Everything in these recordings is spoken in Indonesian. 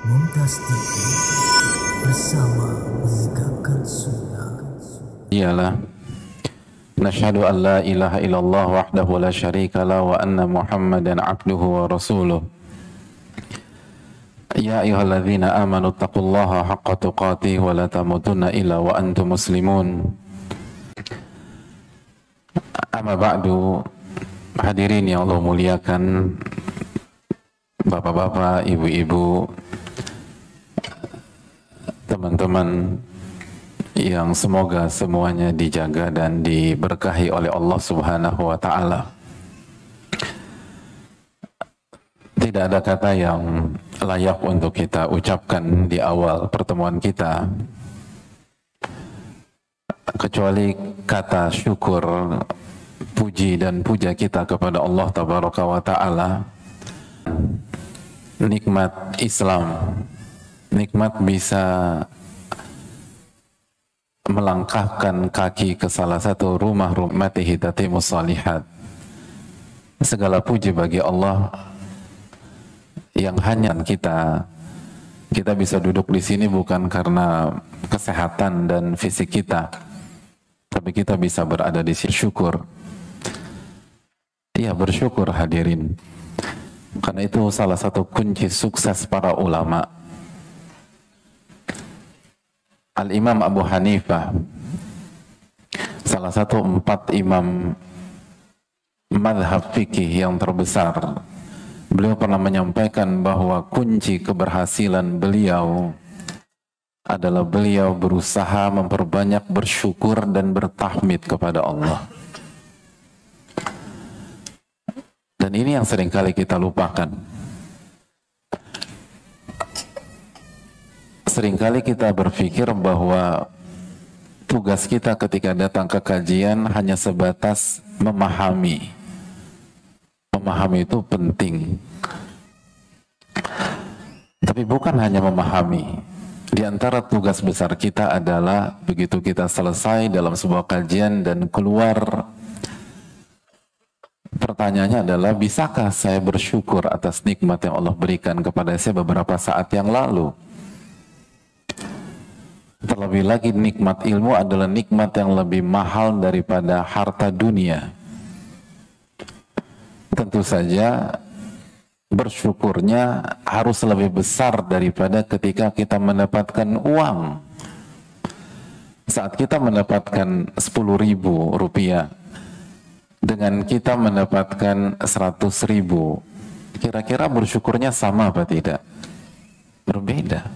Mumtaz TV bersama menegakkan sunnah. Iyalah, nashhadu an la ilaha illallah wahdahu la syarika la wa anna Muhammadan abduhu wa rasuluh. Ya ayyuhalladzina amanu taqullaha haqqa tuqatih wa la tamutunna illa wa antum muslimun. Amma ba'du, hadirin yang Allah muliakan, bapak-bapak, ibu-ibu, teman-teman yang semoga semuanya dijaga dan diberkahi oleh Allah Subhanahu wa Ta'ala. Tidak ada kata yang layak untuk kita ucapkan di awal pertemuan kita kecuali kata syukur, puji dan puja kita kepada Allah Tabaraka wa Ta'ala. Nikmat Islam, nikmat bisa melangkahkan kaki ke salah satu rumah rumatihi tatimus salihat. Segala puji bagi Allah yang hanya kita bisa duduk di sini bukan karena kesehatan dan fisik kita, tapi kita bisa berada di sini. Syukur. Iya, bersyukur hadirin. Karena itu salah satu kunci sukses para ulama. Al-Imam Abu Hanifah, salah satu 4 imam madhab fikih yang terbesar, beliau pernah menyampaikan bahwa kunci keberhasilan beliau adalah beliau berusaha memperbanyak bersyukur dan bertahmid kepada Allah. Dan ini yang seringkali kita lupakan. Seringkali kita berpikir bahwa tugas kita ketika datang ke kajian hanya sebatas memahami. Memahami itu penting. Tapi bukan hanya memahami. Di antara tugas besar kita adalah begitu kita selesai dalam sebuah kajian dan keluar, pertanyaannya adalah, bisakah saya bersyukur atas nikmat yang Allah berikan kepada saya beberapa saat yang lalu? Terlebih lagi nikmat ilmu adalah nikmat yang lebih mahal daripada harta dunia. Tentu saja bersyukurnya harus lebih besar daripada ketika kita mendapatkan uang. Saat kita mendapatkan 10.000 rupiah dengan kita mendapatkan 100.000, kira-kira bersyukurnya sama apa tidak? Berbeda.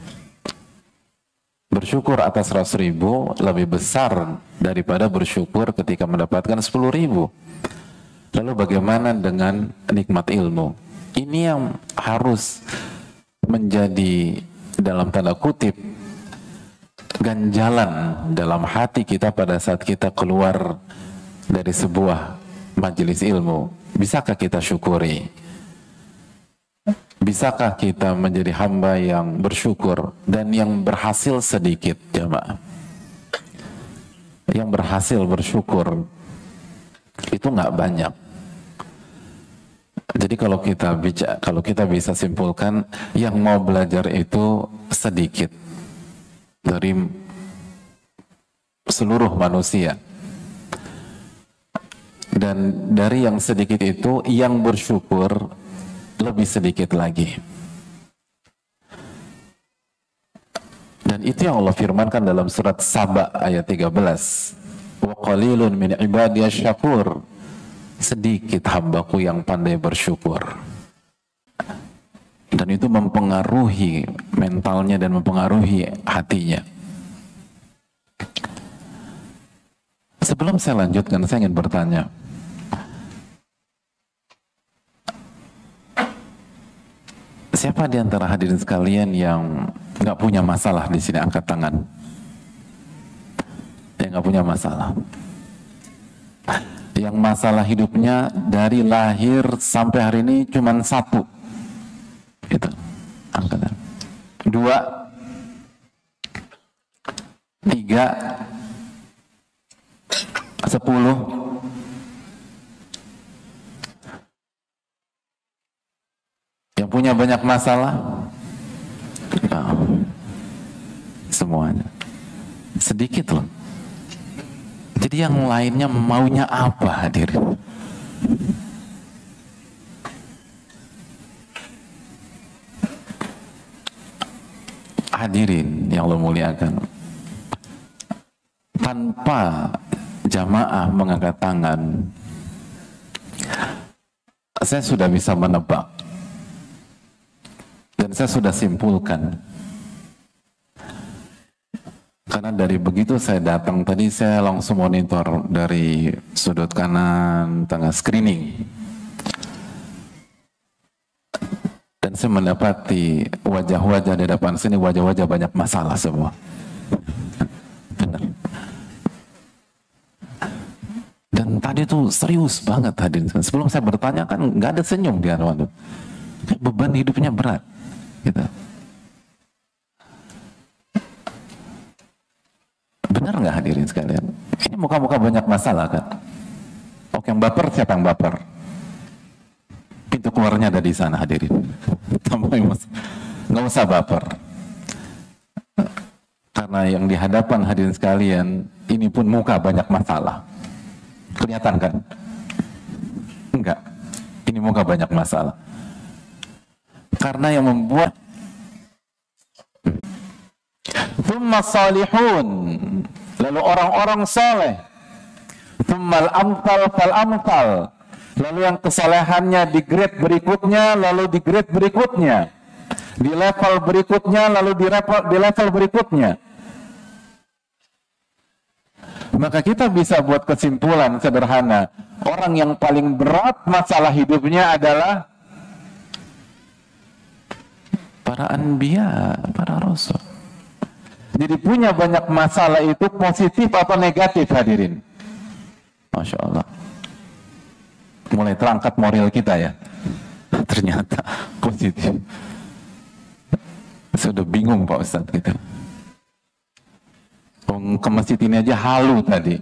Bersyukur atas 100.000 lebih besar daripada bersyukur ketika mendapatkan 10.000. Lalu bagaimana dengan nikmat ilmu? Ini yang harus menjadi dalam tanda kutip ganjalan dalam hati kita pada saat kita keluar dari sebuah majelis ilmu. Bisakah kita syukuri? Bisakah kita menjadi hamba yang bersyukur dan yang berhasil sedikit, jamaah? Yang berhasil bersyukur itu nggak banyak. Jadi kalau kita bisa simpulkan, yang mau belajar itu sedikit dari seluruh manusia. Dan dari yang sedikit itu, yang bersyukur lebih sedikit lagi. Dan itu yang Allah firmankan dalam surat Saba ayat 13. Wa qalilun min ibadiyasy syakur. Sedikit hambaku yang pandai bersyukur. Dan itu mempengaruhi mentalnya dan mempengaruhi hatinya. Sebelum saya lanjutkan, saya ingin bertanya, siapa di antara hadirin sekalian yang nggak punya masalah di sini? Angkat tangan. Yang nggak punya masalah. Yang masalah hidupnya dari lahir sampai hari ini cuma 1. Itu. Angkat tangan. 2, 3, 10. Yang punya banyak masalah semuanya. Sedikit loh. Jadi yang lainnya maunya apa hadirin? Hadirin yang Allah muliakan, tanpa jamaah mengangkat tangan, saya sudah bisa menebak dan saya sudah simpulkan. Karena dari begitu saya datang tadi, saya langsung monitor dari sudut kanan tengah screening, dan saya mendapati wajah-wajah di depan sini, wajah-wajah banyak masalah semua. Benar. Dan tadi tuh serius banget hadirin. Sebelum saya bertanya kan nggak ada senyum di hadapan. Beban hidupnya berat, gitu. Benar nggak hadirin sekalian? Ini muka-muka banyak masalah kan? Oke, yang baper siapa yang baper? Pintu keluarnya ada di sana hadirin. Nggak usah baper. Karena yang di hadapan hadirin sekalian, ini pun muka banyak masalah. Kelihatan kan? Enggak. Ini muka banyak masalah. Karena yang membuat thumma salihun, lalu orang-orang saleh, thummal amthal fal amthal, lalu yang kesalehannya di grade berikutnya, lalu di grade berikutnya, di level berikutnya, lalu di level berikutnya. Maka kita bisa buat kesimpulan sederhana, orang yang paling berat masalah hidupnya adalah para anbiya, para rasul. Jadi punya banyak masalah itu positif atau negatif hadirin? Masya Allah. Mulai terangkat moral kita ya. Ternyata positif. Saya udah bingung Pak Ustadz gitu. Ke masjid ini aja halu tadi.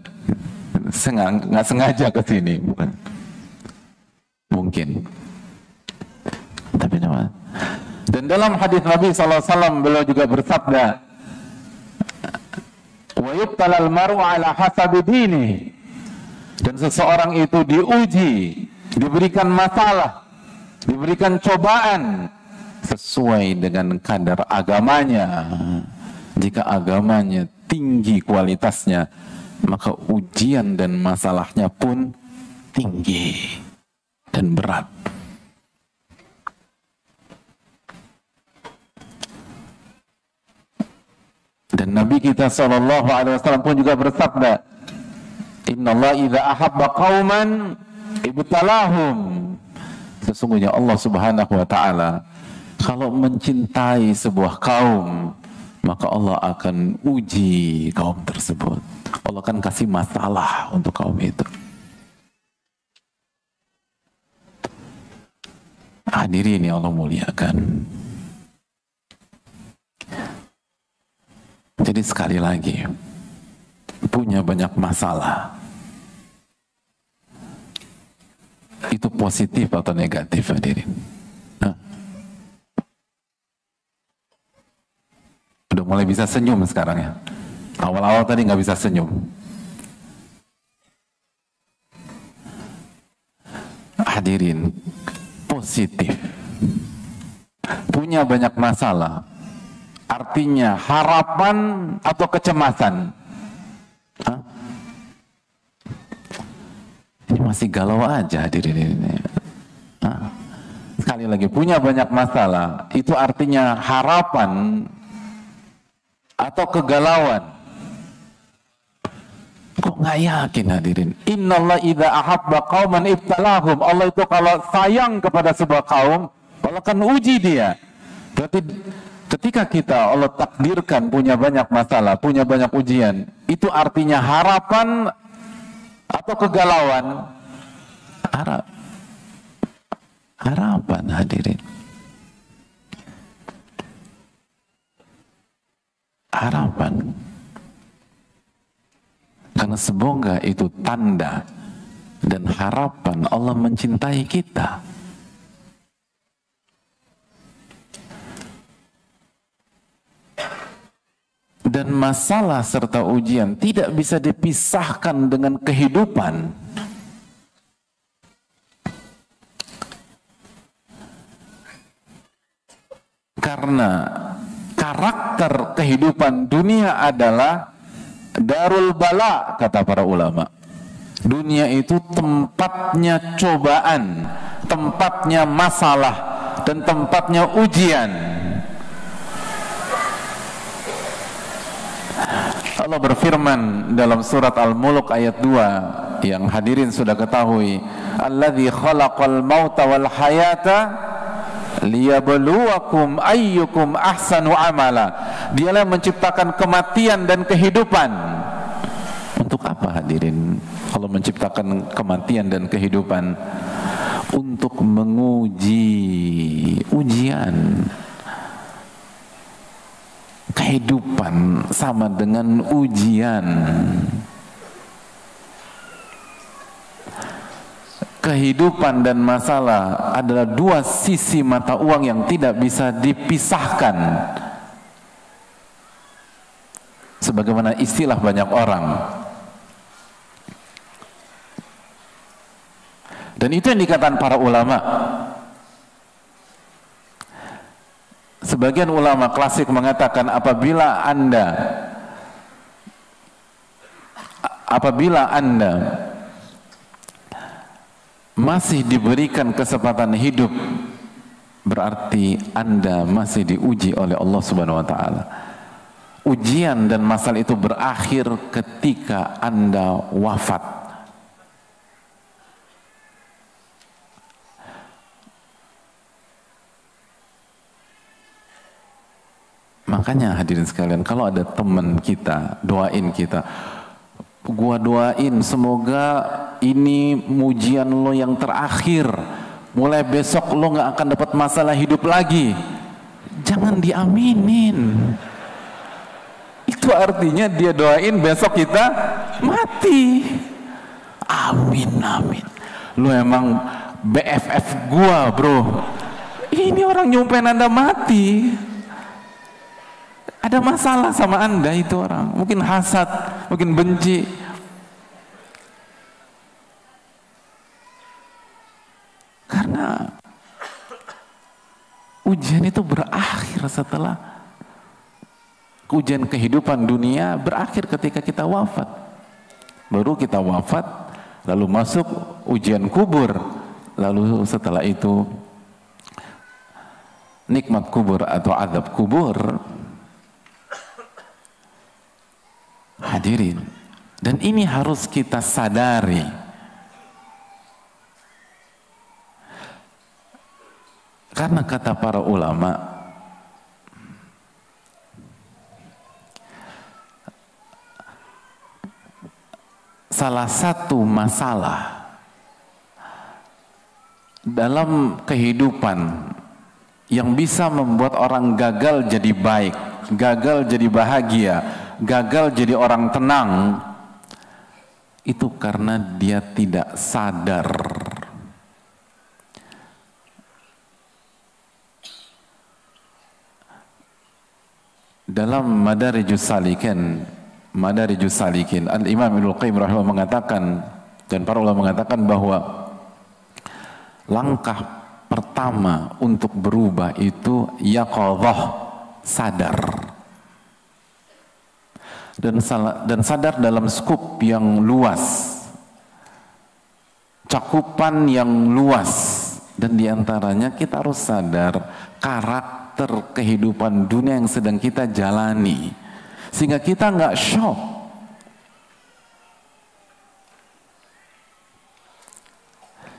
Saya nggak sengaja ke sini, bukan? Mungkin. Tapi nama. Dan dalam hadis Nabi SAW beliau juga bersabda, wa yubtalal mar'u ala hasabi dini, dan seseorang itu diuji, diberikan masalah, diberikan cobaan sesuai dengan kadar agamanya. Jika agamanya tinggi kualitasnya, maka ujian dan masalahnya pun tinggi dan berat. Dan Nabi kita SAW pun juga bersabda, Innallaha idza ahabba qauman ibtalahum. Sesungguhnya Allah Subhanahu wa taala kalau mencintai sebuah kaum, maka Allah akan uji kaum tersebut. Allah akan kasih masalah untuk kaum itu. Hadirin yang Allah muliakan. Jadi sekali lagi, punya banyak masalah, itu positif atau negatif hadirin? Udah mulai bisa senyum sekarang ya. Awal-awal tadi nggak bisa senyum. Hadirin, positif. Punya banyak masalah, artinya harapan atau kecemasan? Ini masih galau aja hadirin ini. Sekali lagi, punya banyak masalah, itu artinya harapan atau kegalauan? Kok nggak yakin hadirin? Innallaha idza ahabba qauman ibtalahum. Allah itu kalau sayang kepada sebuah kaum, Allah akan uji dia. Berarti ketika kita Allah takdirkan punya banyak masalah, punya banyak ujian, itu artinya harapan atau kegalauan? Harapan hadirin. Harapan. Karena semoga itu tanda dan harapan Allah mencintai kita. dan masalah serta ujian tidak bisa dipisahkan dengan kehidupan. Karena karakter kehidupan dunia adalah darul bala, kata para ulama. Dunia itu tempatnya cobaan, tempatnya masalah, dan tempatnya ujian. Allah berfirman dalam surat Al-Mulk ayat 2 yang hadirin sudah ketahui, alladzi khalaqal mauta wal hayata liyabluwakum ayyukum ahsanu amala. Dialah yang menciptakan kematian dan kehidupan. Untuk apa hadirin Allah menciptakan kematian dan kehidupan? Untuk menguji, ujian. Kehidupan sama dengan ujian. Kehidupan dan masalah adalah dua sisi mata uang yang tidak bisa dipisahkan. Sebagaimana istilah banyak orang. Dan itu yang dikatakan para ulama. Sebagian ulama klasik mengatakan apabila Anda masih diberikan kesempatan hidup, berarti Anda masih diuji oleh Allah Subhanahu wa taala. Ujian dan masalah itu berakhir ketika Anda wafat. Makanya hadirin sekalian, kalau ada teman kita, doain kita. Gua doain semoga ini ujian lo yang terakhir. Mulai besok lo gak akan dapat masalah hidup lagi. Jangan diaminin. Itu artinya dia doain besok kita mati. Amin, amin. Lo emang BFF gua bro. Ini orang nyumpain Anda mati. Ada masalah sama Anda itu orang. Mungkin hasad, mungkin benci. Karena ujian itu berakhir setelah ujian kehidupan dunia berakhir ketika kita wafat. Baru kita wafat, lalu masuk ujian kubur. Lalu setelah itu nikmat kubur atau azab kubur. Hadirin, dan ini harus kita sadari. Karena kata para ulama, salah satu masalah dalam kehidupan yang bisa membuat orang gagal jadi baik, gagal jadi bahagia, gagal jadi orang tenang, itu karena dia tidak sadar dalam Madarijus Salikin. Al-Imam Ibnu Qayyim rahimahullah mengatakan, dan para ulama mengatakan bahwa langkah pertama untuk berubah itu yaqadhah, sadar. Dan sadar dalam skup yang luas, cakupan yang luas, dan diantaranya kita harus sadar karakter kehidupan dunia yang sedang kita jalani, sehingga kita nggak shock,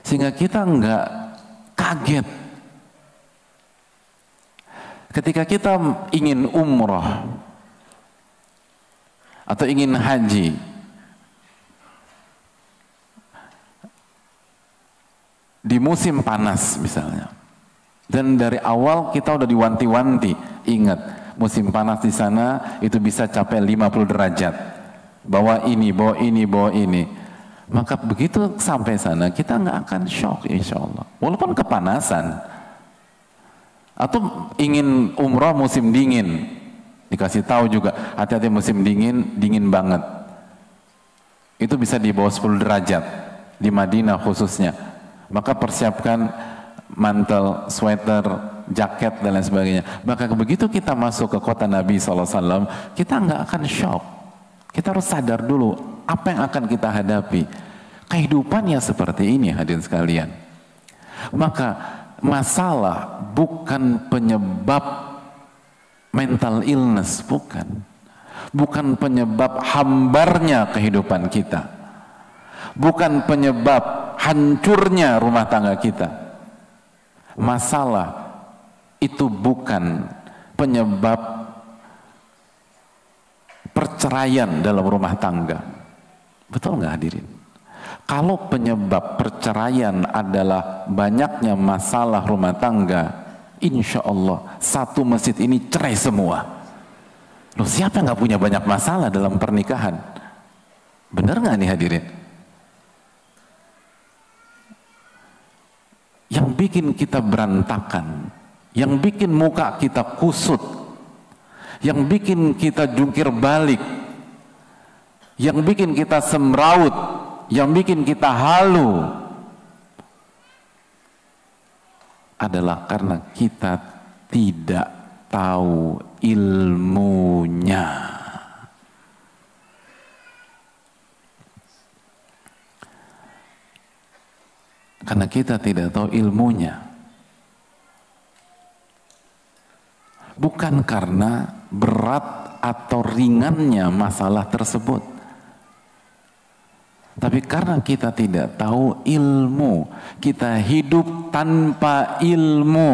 sehingga kita nggak kaget ketika kita ingin umrah atau ingin haji, di musim panas misalnya, dan dari awal kita udah diwanti-wanti, ingat musim panas di sana itu bisa capai 50 derajat, bawa ini, bawa ini, bawa ini. Maka begitu sampai sana kita nggak akan shock insya Allah, walaupun kepanasan. Atau ingin umrah musim dingin, Dikasih tahu juga, hati-hati musim dingin, dingin banget. Itu bisa di bawah 10 derajat di Madinah khususnya. Maka persiapkan mantel, sweater, jaket dan lain sebagainya. Maka begitu kita masuk ke kota Nabi SAW, kita nggak akan shock. Kita harus sadar dulu apa yang akan kita hadapi. Kehidupannya seperti ini, hadirin sekalian. Maka masalah bukan penyebab mental illness, bukan penyebab hambarnya kehidupan kita, bukan penyebab hancurnya rumah tangga kita. Masalah itu bukan penyebab perceraian dalam rumah tangga. Betul nggak hadirin? Kalau penyebab perceraian adalah banyaknya masalah rumah tangga, insya Allah satu masjid ini cerai semua. Loh, siapa yang nggak punya banyak masalah dalam pernikahan? Bener nggak nih hadirin? Yang bikin kita berantakan, yang bikin muka kita kusut, yang bikin kita jungkir balik, yang bikin kita semrawut, yang bikin kita halu adalah karena kita tidak tahu ilmunya. Karena kita tidak tahu ilmunya. Bukan karena berat atau ringannya masalah tersebut, tapi karena kita tidak tahu ilmu. Kita hidup tanpa ilmu.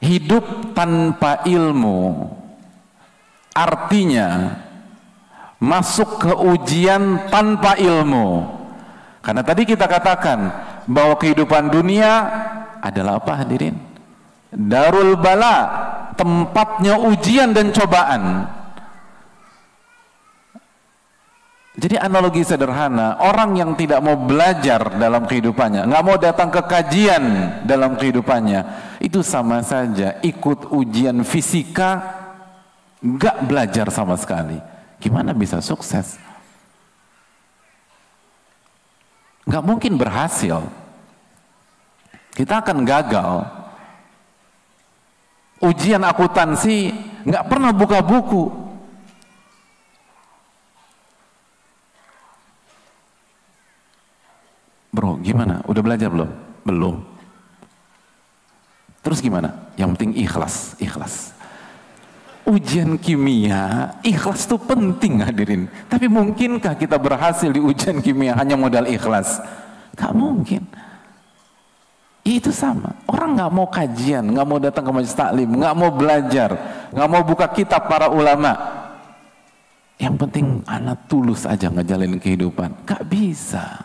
Hidup tanpa ilmu artinya masuk ke ujian tanpa ilmu. Karena tadi kita katakan bahwa kehidupan dunia adalah apa hadirin? Darul bala, tempatnya ujian dan cobaan. Jadi analogi sederhana, orang yang tidak mau belajar dalam kehidupannya, nggak mau datang ke kajian dalam kehidupannya, itu sama saja ikut ujian fisika, nggak belajar sama sekali. Gimana bisa sukses? Nggak mungkin berhasil. Kita akan gagal. Ujian akuntansi nggak pernah buka buku. Bro, gimana? Udah belajar belum? Belum. Terus gimana? Yang penting ikhlas, ikhlas. Ujian kimia, ikhlas itu penting hadirin. Tapi mungkinkah kita berhasil di ujian kimia hanya modal ikhlas? Gak mungkin. Itu sama. Orang nggak mau kajian, nggak mau datang ke majelis taklim, nggak mau belajar, nggak mau buka kitab para ulama. Yang penting anak tulus aja ngejalanin kehidupan. Gak bisa.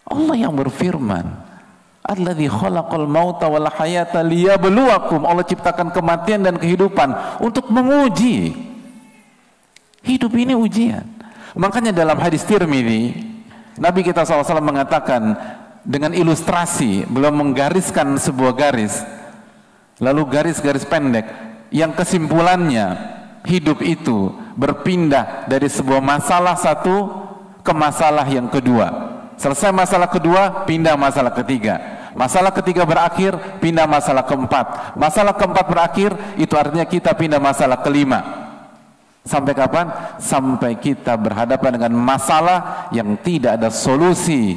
Allah yang berfirman, Alladzi khalaqal mauta wal hayata liyabluwakum. Allah ciptakan kematian dan kehidupan untuk menguji. Hidup ini ujian. Makanya dalam hadis Tirmidzi, Nabi kita SAW mengatakan dengan ilustrasi, belum menggariskan sebuah garis, lalu garis-garis pendek, yang kesimpulannya hidup itu berpindah dari sebuah masalah satu ke masalah yang kedua. Selesai masalah kedua, pindah masalah ketiga. Masalah ketiga berakhir, pindah masalah keempat. Masalah keempat berakhir, itu artinya kita pindah masalah kelima. Sampai kapan? Sampai kita berhadapan dengan masalah yang tidak ada solusi,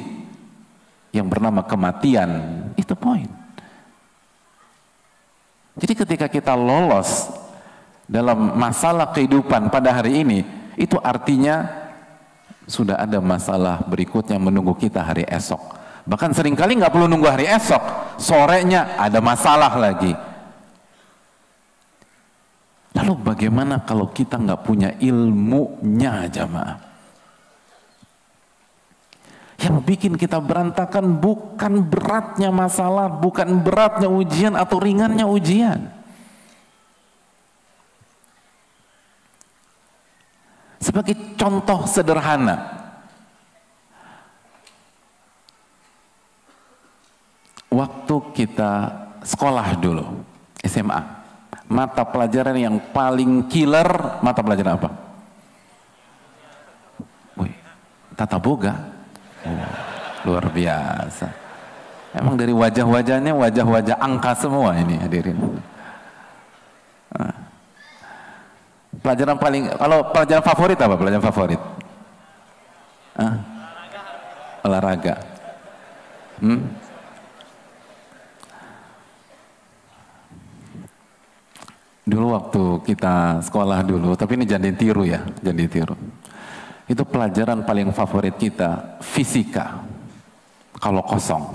yang bernama kematian. Itu poin. Jadi ketika kita lolos dalam masalah kehidupan pada hari ini, itu artinya sudah ada masalah berikutnya menunggu kita hari esok. Bahkan seringkali nggak perlu nunggu hari esok, sorenya ada masalah lagi. Lalu bagaimana kalau kita nggak punya ilmunya, jamaah? Yang bikin kita berantakan bukan beratnya masalah, bukan beratnya ujian atau ringannya ujian. Sebagai contoh sederhana, waktu kita sekolah dulu, SMA, mata pelajaran yang paling killer, mata pelajaran apa? Wih, tata boga. Oh, luar biasa. Emang dari wajah-wajahnya wajah-wajah angka semua ini hadirin. Pelajaran paling, kalau pelajaran favorit apa? Pelajaran favorit? Olahraga. Dulu waktu kita sekolah dulu, tapi ini jangan ditiru ya, jangan ditiru. Itu pelajaran paling favorit kita, fisika. Kalau kosong.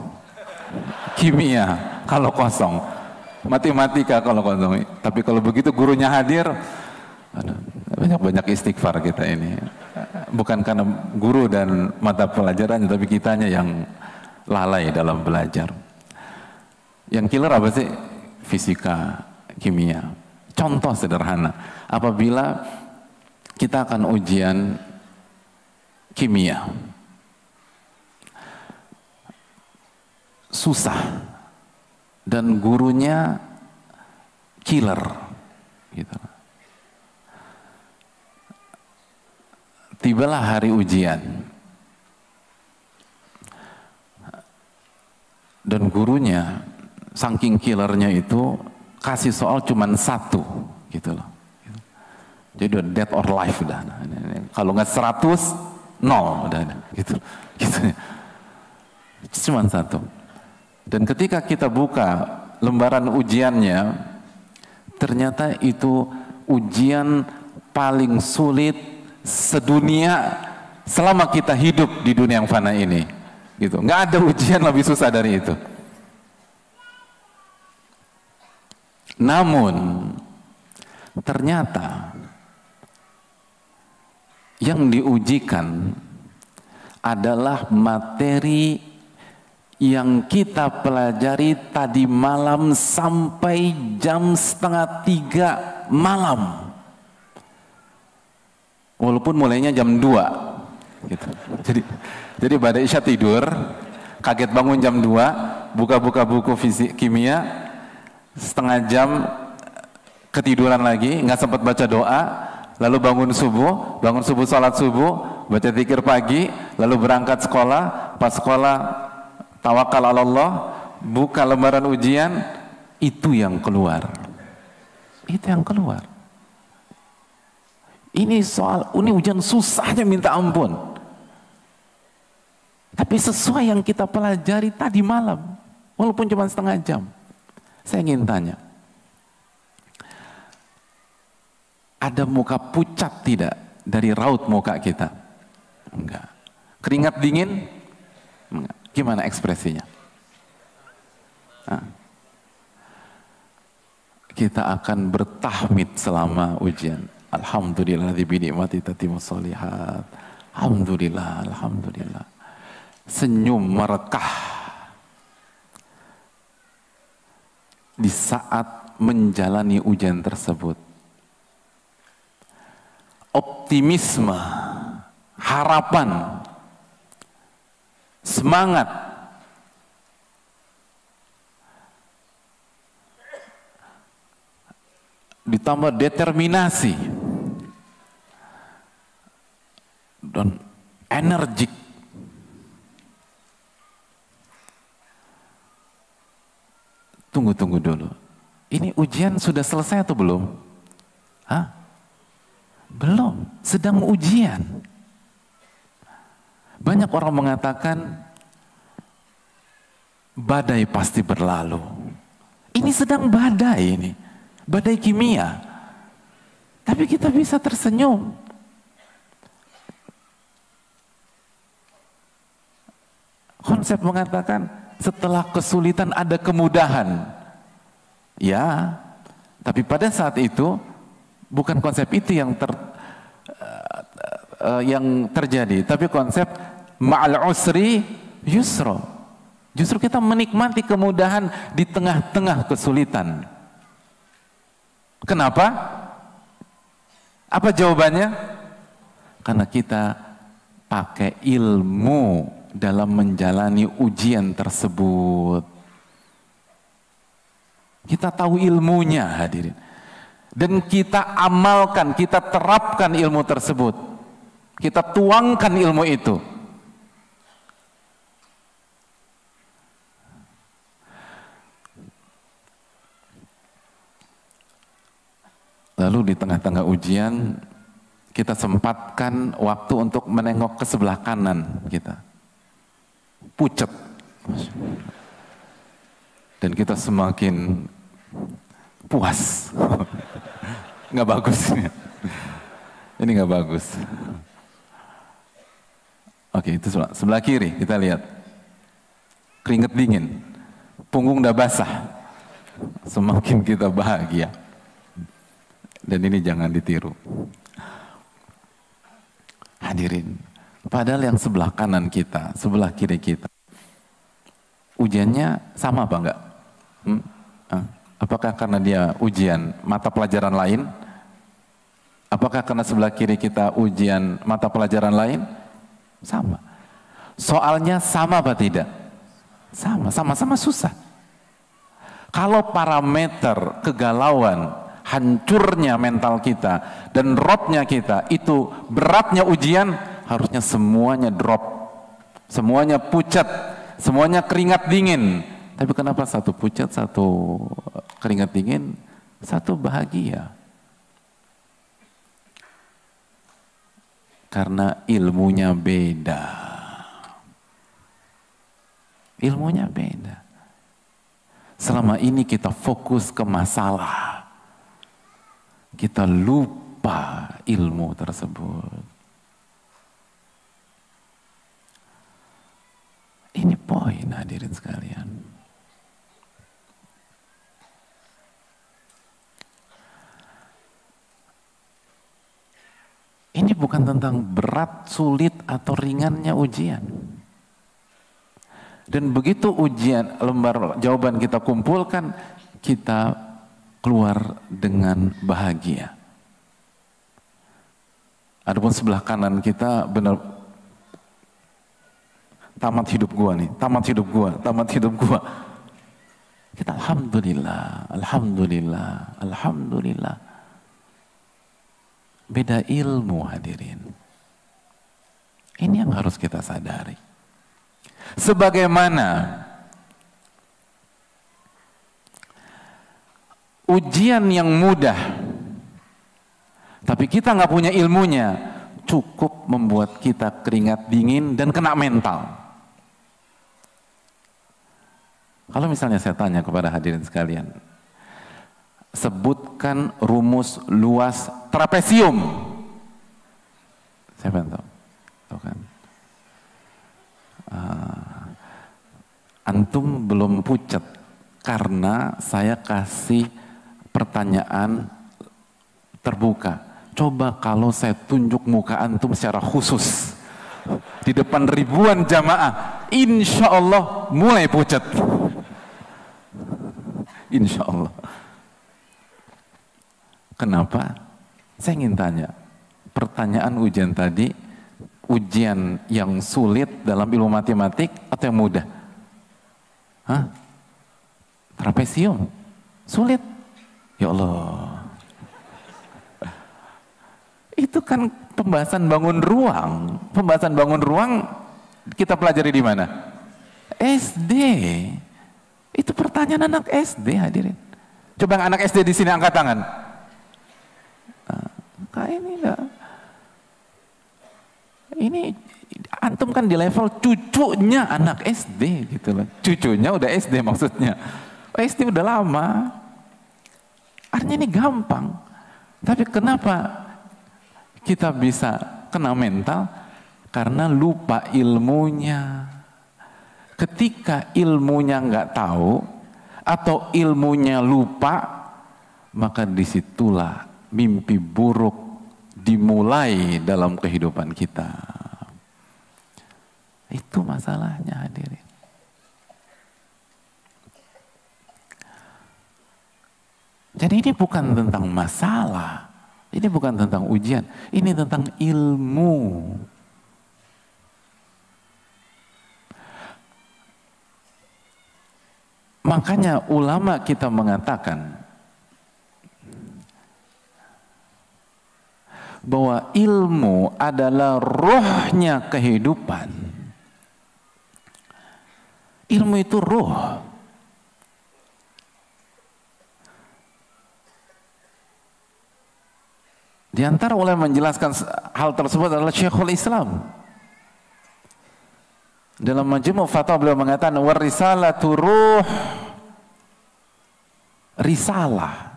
Kimia, kalau kosong. Matematika kalau kosong. Tapi kalau begitu gurunya hadir, banyak-banyak istighfar kita ini. Bukan karena guru dan mata pelajarannya, tapi kitanya yang lalai dalam belajar. Yang killer apa sih? Fisika, kimia. Contoh sederhana, apabila kita akan ujian kimia, susah dan gurunya killer, gitu. Tibalah hari ujian dan gurunya saking killernya itu kasih soal cuman satu, gitu loh. Jadi udah dead or life udah. Kalau nggak 100, 0 udah, gitu. Cuman satu. Dan ketika kita buka lembaran ujiannya, ternyata itu ujian paling sulit sedunia selama kita hidup di dunia yang fana ini. Gitu. Nggak ada ujian lebih susah dari itu. Namun ternyata yang diujikan adalah materi yang kita pelajari tadi malam sampai jam 2:30 malam. Walaupun mulainya jam 2 gitu. Jadi pada Isya tidur, kaget bangun jam 2, buka-buka buku fisik kimia, setengah jam ketiduran lagi, nggak sempat baca doa, lalu bangun subuh sholat subuh, baca zikir pagi, lalu berangkat sekolah, pas sekolah tawakal ala Allah, buka lembaran ujian, itu yang keluar. Ini ujian susahnya minta ampun. Tapi sesuai yang kita pelajari tadi malam, walaupun cuma setengah jam. Saya ingin tanya, ada muka pucat tidak dari raut muka kita? Enggak. Keringat dingin? Enggak. Gimana ekspresinya? Kita akan bertahmid selama ujian. Alhamdulillah bi ni'mati tatimmus sholihat. Alhamdulillah, alhamdulillah. Senyum merekah di saat menjalani ujian tersebut. Optimisme, harapan, semangat, ditambah determinasi dan energik. Tunggu dulu. Ini ujian sudah selesai atau belum? Belum, sedang ujian. Banyak orang mengatakan badai pasti berlalu. Ini sedang badai ini. Badai kimia. Tapi kita bisa tersenyum. Konsep mengatakan setelah kesulitan ada kemudahan. Ya, tapi pada saat itu bukan konsep itu yang terjadi, tapi konsep ma'al usri yusra. Justru kita menikmati kemudahan di tengah-tengah kesulitan. Kenapa? Apa jawabannya? Karena kita pakai ilmu dalam menjalani ujian tersebut. Kita tahu ilmunya hadirin. Dan kita amalkan, kita terapkan ilmu tersebut. Kita tuangkan ilmu itu. Lalu di tengah-tengah ujian, kita sempatkan waktu untuk menengok ke sebelah kanan kita. Pucet. Dan kita semakin puas. Nggak bagus. Ini nggak bagus. Oke, itu sebelah kiri kita lihat. Keringet dingin. Punggung udah basah. Semakin kita bahagia. Dan ini jangan ditiru. Hadirin, padahal yang sebelah kanan kita, sebelah kiri kita, ujiannya sama apa enggak? Apakah karena dia ujian mata pelajaran lain? Apakah karena sebelah kiri kita ujian mata pelajaran lain? Sama. Soalnya sama apa tidak? Sama, sama-sama susah. Kalau parameter kegalauan, hancurnya mental kita dan dropnya kita, itu beratnya ujian, harusnya semuanya drop, semuanya pucat, semuanya keringat dingin. Tapi kenapa satu pucat, satu keringat dingin, satu bahagia? Karena ilmunya beda. Ilmunya beda. Selama ini kita fokus ke masalah, kita lupa ilmu tersebut. Ini poin hadirin sekalian. Ini bukan tentang berat, sulit, atau ringannya ujian. Dan begitu ujian, lembar jawaban kita kumpulkan, kita keluar dengan bahagia. Adapun sebelah kanan kita benar, tamat hidup gua nih, tamat hidup gua, tamat hidup gua. Kita alhamdulillah, alhamdulillah, alhamdulillah. Beda ilmu hadirin. Ini yang harus kita sadari. Sebagaimana ujian yang mudah, tapi kita nggak punya ilmunya, cukup membuat kita keringat dingin dan kena mental. Kalau misalnya saya tanya kepada hadirin sekalian, sebutkan rumus luas trapesium. Siapa yang tahu? Tahu kan? Antum belum pucat karena saya kasih pertanyaan terbuka. Coba kalau saya tunjuk muka antum secara khusus di depan ribuan jamaah, insya Allah mulai pucat. Insya Allah. Kenapa? Saya ingin tanya, pertanyaan ujian tadi, ujian yang sulit dalam ilmu matematik atau yang mudah? Hah? Trapesium? Sulit? Ya Allah. Itu kan pembahasan bangun ruang. Pembahasan bangun ruang kita pelajari di mana? SD. Itu pertanyaan anak SD hadirin. Coba yang anak SD di sini angkat tangan. Nah, ini enggak. Ini antum kan di level cucunya anak SD gitu loh. Cucunya udah SD maksudnya. SD udah lama. Artinya ini gampang. Tapi kenapa kita bisa kena mental? Karena lupa ilmunya. Ketika ilmunya nggak tahu atau ilmunya lupa, maka disitulah mimpi buruk dimulai dalam kehidupan kita. Itu masalahnya hadirin. Jadi ini bukan tentang masalah, ini bukan tentang ujian, ini tentang ilmu. Makanya ulama kita mengatakan bahwa ilmu adalah rohnya kehidupan. Ilmu itu roh. Di antara ulama menjelaskan hal tersebut adalah Syekhul Islam. Dalam Majmu' Fatwa beliau mengatakan warisalatu ruh, risalah,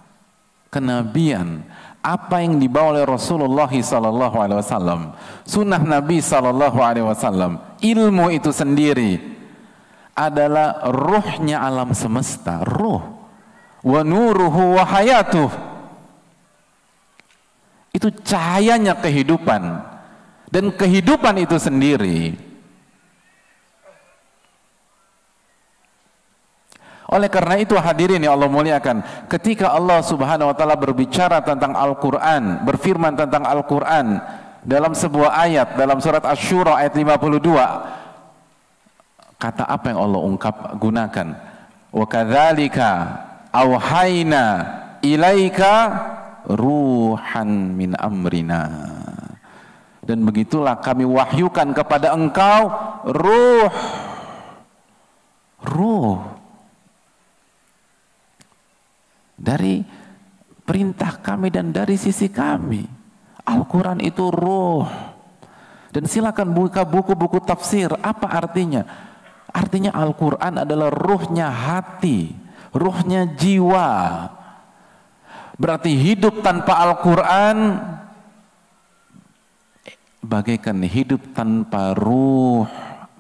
kenabian, apa yang dibawa oleh Rasulullah SAW, sunnah Nabi SAW, ilmu itu sendiri adalah ruhnya alam semesta, ruh, wa nuruhu wa hayatuh, itu cahayanya kehidupan, dan kehidupan itu sendiri. Oleh karena itu hadirin yang Allah muliakan, ketika Allah Subhanahu wa taala berbicara tentang Al-Qur'an, berfirman tentang Al-Qur'an dalam sebuah ayat dalam surat Asy-Syura ayat 52, kata apa yang Allah gunakan? Wa kadzalika auhayna ilaika ruhan min amrina. Dan begitulah kami wahyukan kepada engkau ruh dari perintah kami dan dari sisi kami. Al-Quran itu ruh. Dan silakan buka buku-buku tafsir. Apa artinya? Artinya Al-Quran adalah ruhnya hati, ruhnya jiwa. Berarti hidup tanpa Al-Quran bagaikan hidup tanpa ruh,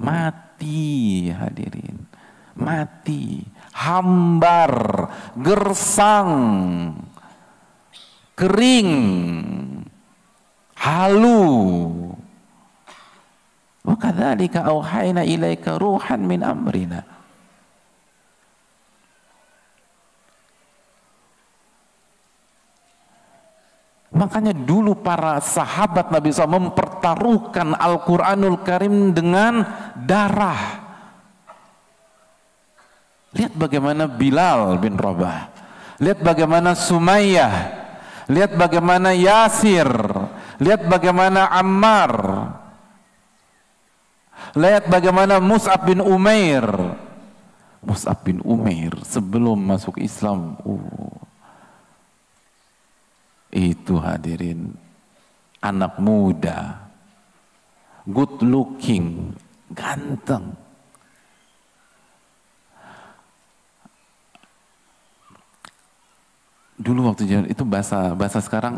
mati hadirin, mati, hambar, gersang, kering, halu. Wa kadzalika auhayna ilaika ruhan min amrina. Makanya dulu para sahabat Nabi SAW mempertaruhkan Al-Quranul Karim dengan darah. Lihat bagaimana Bilal bin Rabah, lihat bagaimana Sumayyah, lihat bagaimana Yasir, lihat bagaimana Ammar, lihat bagaimana Mus'ab bin Umair. Mus'ab bin Umair sebelum masuk Islam, itu hadirin anak muda, good looking, ganteng. Dulu waktu jalan itu bahasa sekarang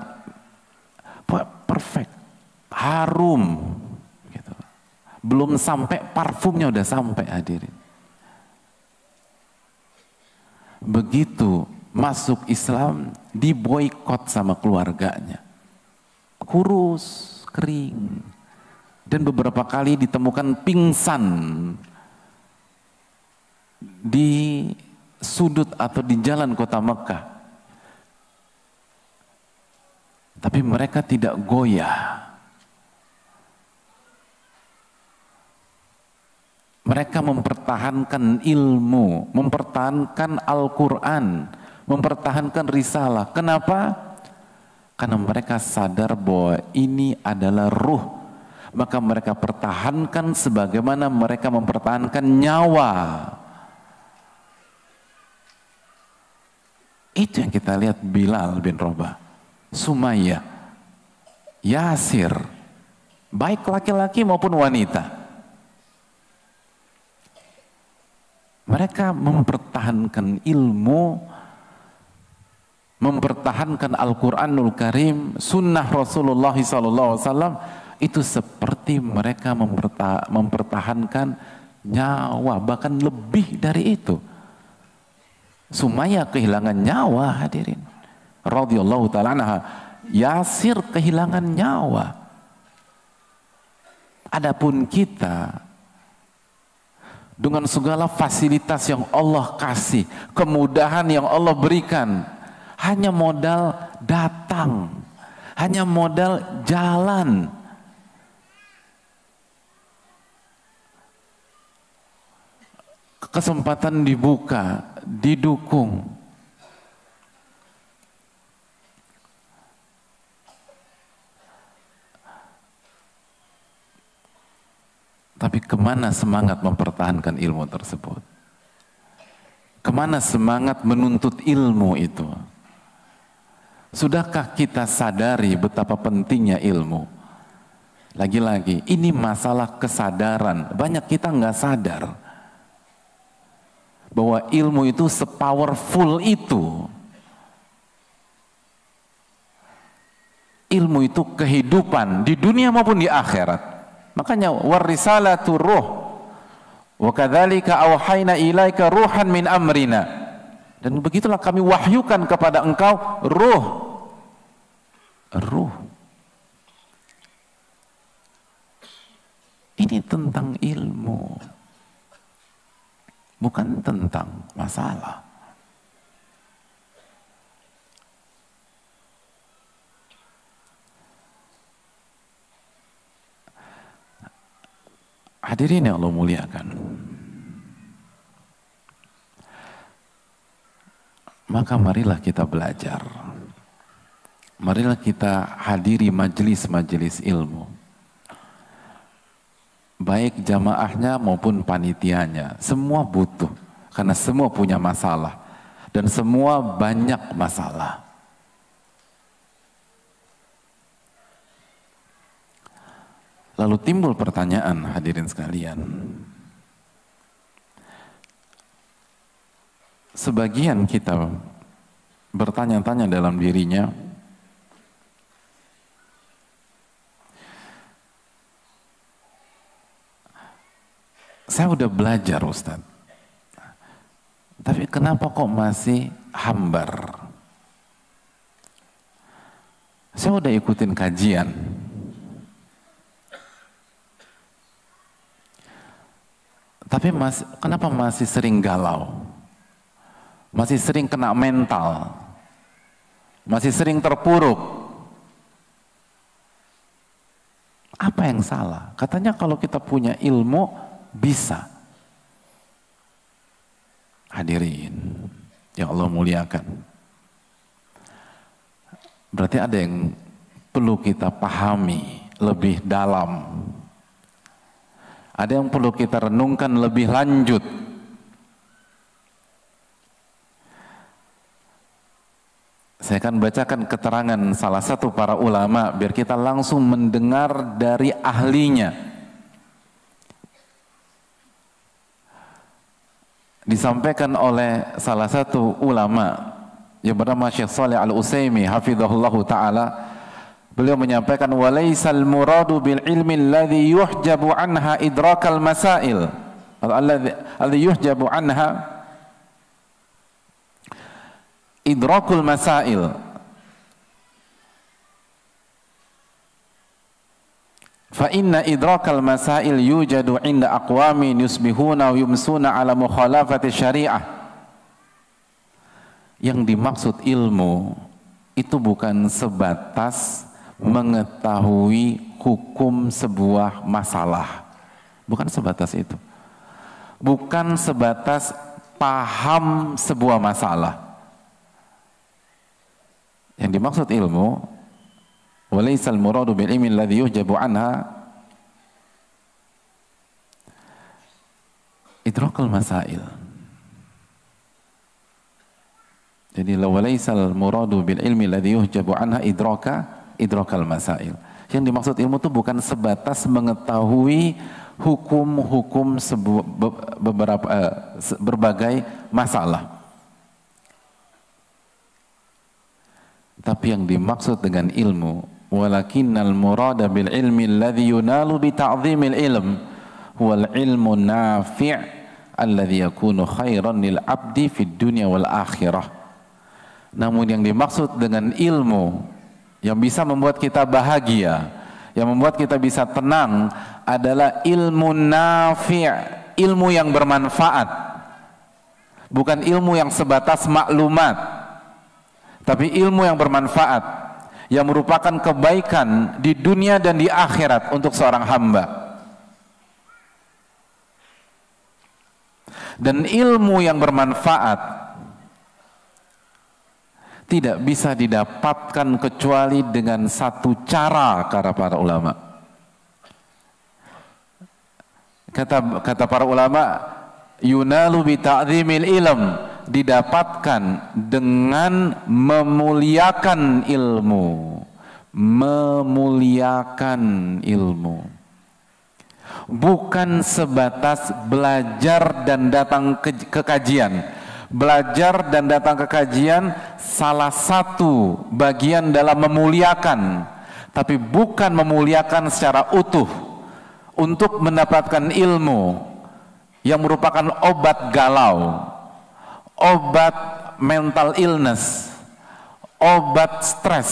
perfect, harum gitu. Belum sampai parfumnya udah sampai hadirin. Begitu masuk Islam diboikot sama keluarganya, kurus, kering, dan beberapa kali ditemukan pingsan di sudut atau di jalan kota Mekah. Tapi mereka tidak goyah. Mereka mempertahankan ilmu, mempertahankan Al-Quran, mempertahankan risalah. Kenapa? Karena mereka sadar bahwa ini adalah ruh. Maka mereka pertahankan sebagaimana mereka mempertahankan nyawa. Itu yang kita lihat Bilal bin Rabah, Sumayyah, Yasir, baik laki-laki maupun wanita. Mereka mempertahankan ilmu, mempertahankan Al-Quranul Karim, sunnah Rasulullah SAW, itu seperti mereka mempertahankan nyawa, bahkan lebih dari itu. Sumayyah kehilangan nyawa hadirin, radhiyallahu ta'ala anha. Yasir kehilangan nyawa. Adapun kita, dengan segala fasilitas yang Allah kasih, kemudahan yang Allah berikan, hanya modal datang, hanya modal jalan. kesempatan dibuka, didukung. Tapi kemana semangat mempertahankan ilmu tersebut? Kemana semangat menuntut ilmu itu? Sudahkah kita sadari betapa pentingnya ilmu? Lagi-lagi, ini masalah kesadaran. Banyak kita nggak sadar bahwa ilmu itu sepowerful itu. Ilmu itu kehidupan di dunia maupun di akhirat. Makanya warisalatu ruh wa kadzalika auhayna ilaika ruhan min amrina, dan begitulah kami wahyukan kepada engkau ruh. Ini tentang ilmu, bukan tentang masalah. Hadirin yang Allah muliakan, maka marilah kita belajar, marilah kita hadiri majelis-majelis ilmu, baik jamaahnya maupun panitianya. Semua butuh, karena semua punya masalah dan semua banyak masalah. Lalu timbul pertanyaan, hadirin sekalian. Sebagian kita bertanya-tanya dalam dirinya, saya udah belajar Ustadz, tapi kenapa kok masih hambar? Saya udah ikutin kajian, tapi kenapa masih sering galau? Masih sering kena mental? Masih sering terpuruk? Apa yang salah? Katanya kalau kita punya ilmu, bisa. Hadirin yang Allah muliakan, berarti ada yang perlu kita pahami lebih dalam. Ada yang perlu kita renungkan lebih lanjut. Saya akan bacakan keterangan salah satu para ulama biar kita langsung mendengar dari ahlinya. Disampaikan oleh salah satu ulama yang bernama Syekh Shalih Al-Utsaimin hafizahullahu taala. Beliau menyampaikan walaisal muradu bil ilmi alladhi yuhjabu anha idrakal masail, alladhi yuhjabu anha idrakul masail, fa inna idrakal masail yujadu inda aqwamin yusbihuna wa yumsuna ala mukhalafati syariah. Yang dimaksud ilmu itu bukan sebatas mengetahui hukum sebuah masalah, bukan sebatas itu, bukan sebatas paham sebuah masalah. Yang dimaksud ilmu walaisal muradu bil ilmi alladhi yuhjabu anha idrakul masail. Jadi walaisal muradu bil ilmi alladhi yuhjabu anha idrakal masail. Yang dimaksud ilmu itu bukan sebatas mengetahui hukum-hukum berbagai masalah. Tapi yang dimaksud dengan ilmu, walakinnal murada bil ilmi alladhi yunalu bi ta'dhimil ilm huwal ilmu nafi' alladhi yakunu khairan lil abdi fid dunya wal akhirah. Namun yang dimaksud dengan ilmu yang bisa membuat kita bahagia, yang membuat kita bisa tenang adalah ilmu nafi', ilmu yang bermanfaat. Bukan ilmu yang sebatas maklumat, tapi ilmu yang bermanfaat, yang merupakan kebaikan di dunia dan di akhirat untuk seorang hamba. Dan ilmu yang bermanfaat tidak bisa didapatkan kecuali dengan satu cara, kata para ulama. Kata para ulama, yunalu bi ta'zimil ilm, didapatkan dengan memuliakan ilmu. Memuliakan ilmu. Bukan sebatas belajar dan datang ke kajian. Belajar dan datang ke kajian salah satu bagian dalam memuliakan, tapi bukan memuliakan secara utuh. Untuk mendapatkan ilmu yang merupakan obat galau, obat mental illness, obat stres,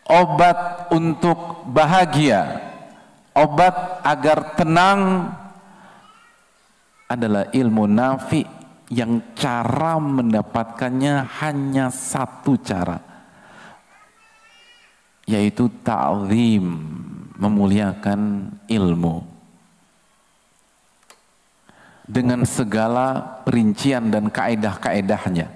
obat untuk bahagia, obat agar tenang, adalah ilmu nafi yang cara mendapatkannya hanya satu cara, yaitu ta'zim, memuliakan ilmu dengan segala perincian dan kaedah-kaedahnya.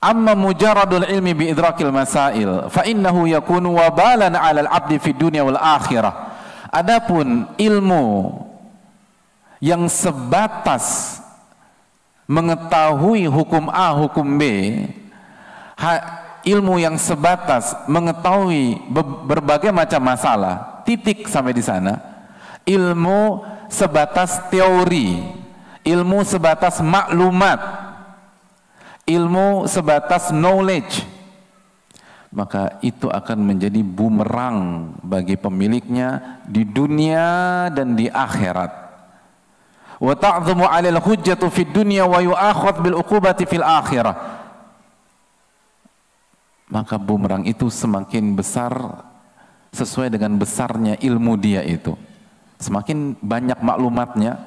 Amma mujaradul ilmi bi idrakil masail fa innahu yakunu wabalan 'alal 'abdi fid dunya wal akhirah. Adapun ilmu yang sebatas mengetahui hukum A, hukum B, ilmu yang sebatas mengetahui berbagai macam masalah, titik sampai di sana. Ilmu sebatas teori, ilmu sebatas maklumat, ilmu sebatas knowledge, maka itu akan menjadi bumerang bagi pemiliknya di dunia dan di akhirat. Wa ta'dhamu 'alal hujjatu fid dunya wa yu'akhadh bil 'uqubati fil akhirah. Maka bumerang itu semakin besar sesuai dengan besarnya ilmu dia itu. Semakin banyak maklumatnya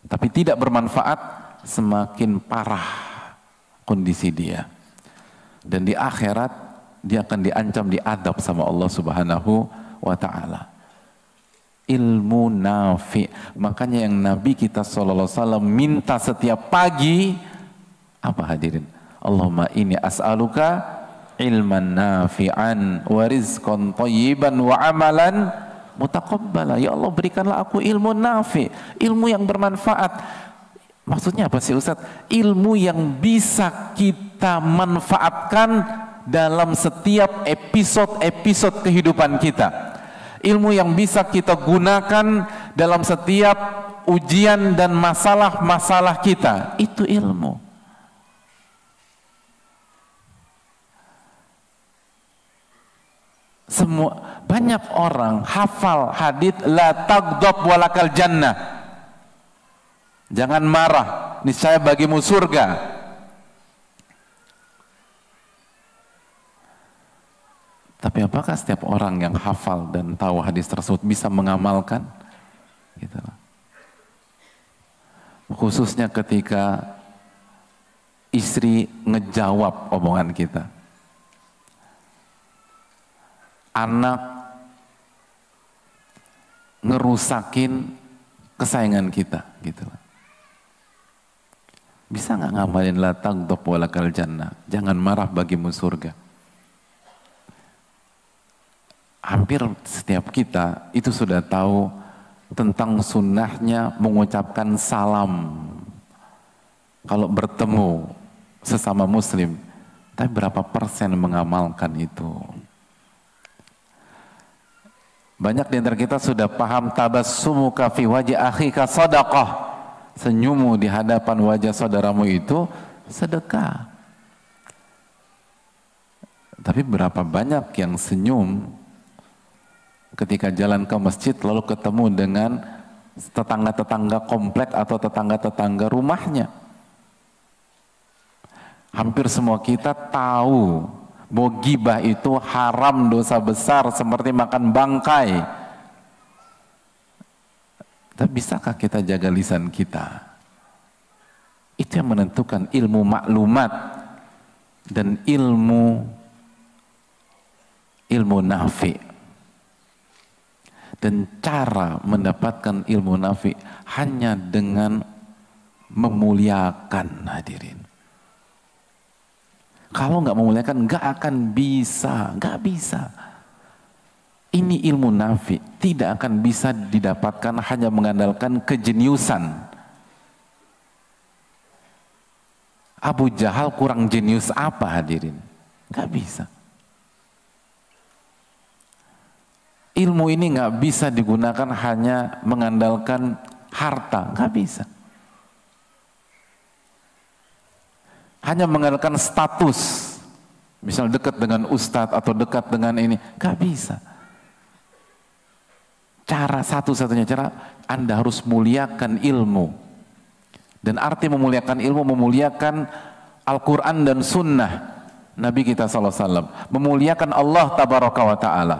tapi tidak bermanfaat, semakin parah kondisi dia. Dan di akhirat dia akan diancam, diadab sama Allah Subhanahu wa ta'ala. Ilmu nafi. Makanya yang Nabi kita SAW minta setiap pagi apa, hadirin? Allahumma inni as'aluka ilman nafi'an wa rizqan thayyiban wa amalan mutaqabbala. Ya Allah, berikanlah aku ilmu nafi, ilmu yang bermanfaat. Maksudnya apa sih Ustaz? Ilmu yang bisa kita manfaatkan dalam setiap episode kehidupan kita. Ilmu yang bisa kita gunakan dalam setiap ujian dan masalah-masalah kita. Itu ilmu. Semua banyak orang hafal hadits la taghdab walakal jannah. Jangan marah, niscaya bagimu surga. Tapi apakah setiap orang yang hafal dan tahu hadis tersebut bisa mengamalkan? Gitu. Khususnya ketika istri ngejawab omongan kita, anak ngerusakin kesayangan kita, gitu. Bisa nggak ngamalin la taghdab walakal jannah? Jangan marah bagimu surga. Hampir setiap kita itu sudah tahu tentang sunnahnya mengucapkan salam kalau bertemu sesama muslim. Tapi berapa persen mengamalkan itu? Banyak di antara kita sudah paham tabassumuka fi wajhi akhika shadaqah. Senyummu di hadapan wajah saudaramu itu sedekah. Tapi berapa banyak yang senyum ketika jalan ke masjid lalu ketemu dengan tetangga-tetangga komplek atau tetangga-tetangga rumahnya. Hampir semua kita tahu bahwa ghibah itu haram, dosa besar seperti makan bangkai. Tapi bisakah kita jaga lisan kita? Itu yang menentukan ilmu maklumat dan ilmu nafi. Dan cara mendapatkan ilmu nafi hanya dengan memuliakan, hadirin. Kalau nggak memuliakan nggak akan bisa, nggak bisa. Ini ilmu nafi tidak akan bisa didapatkan hanya mengandalkan kejeniusan. Abu Jahal kurang jenius apa, hadirin? Nggak bisa. Ilmu ini nggak bisa digunakan hanya mengandalkan harta, nggak bisa. Hanya mengandalkan status, misal dekat dengan ustadz atau dekat dengan ini, nggak bisa. Cara satu-satunya cara, Anda harus muliakan ilmu. Dan arti memuliakan ilmu, memuliakan Al-Quran dan Sunnah Nabi kita SAW, memuliakan Allah Tabaraka wa Ta'ala,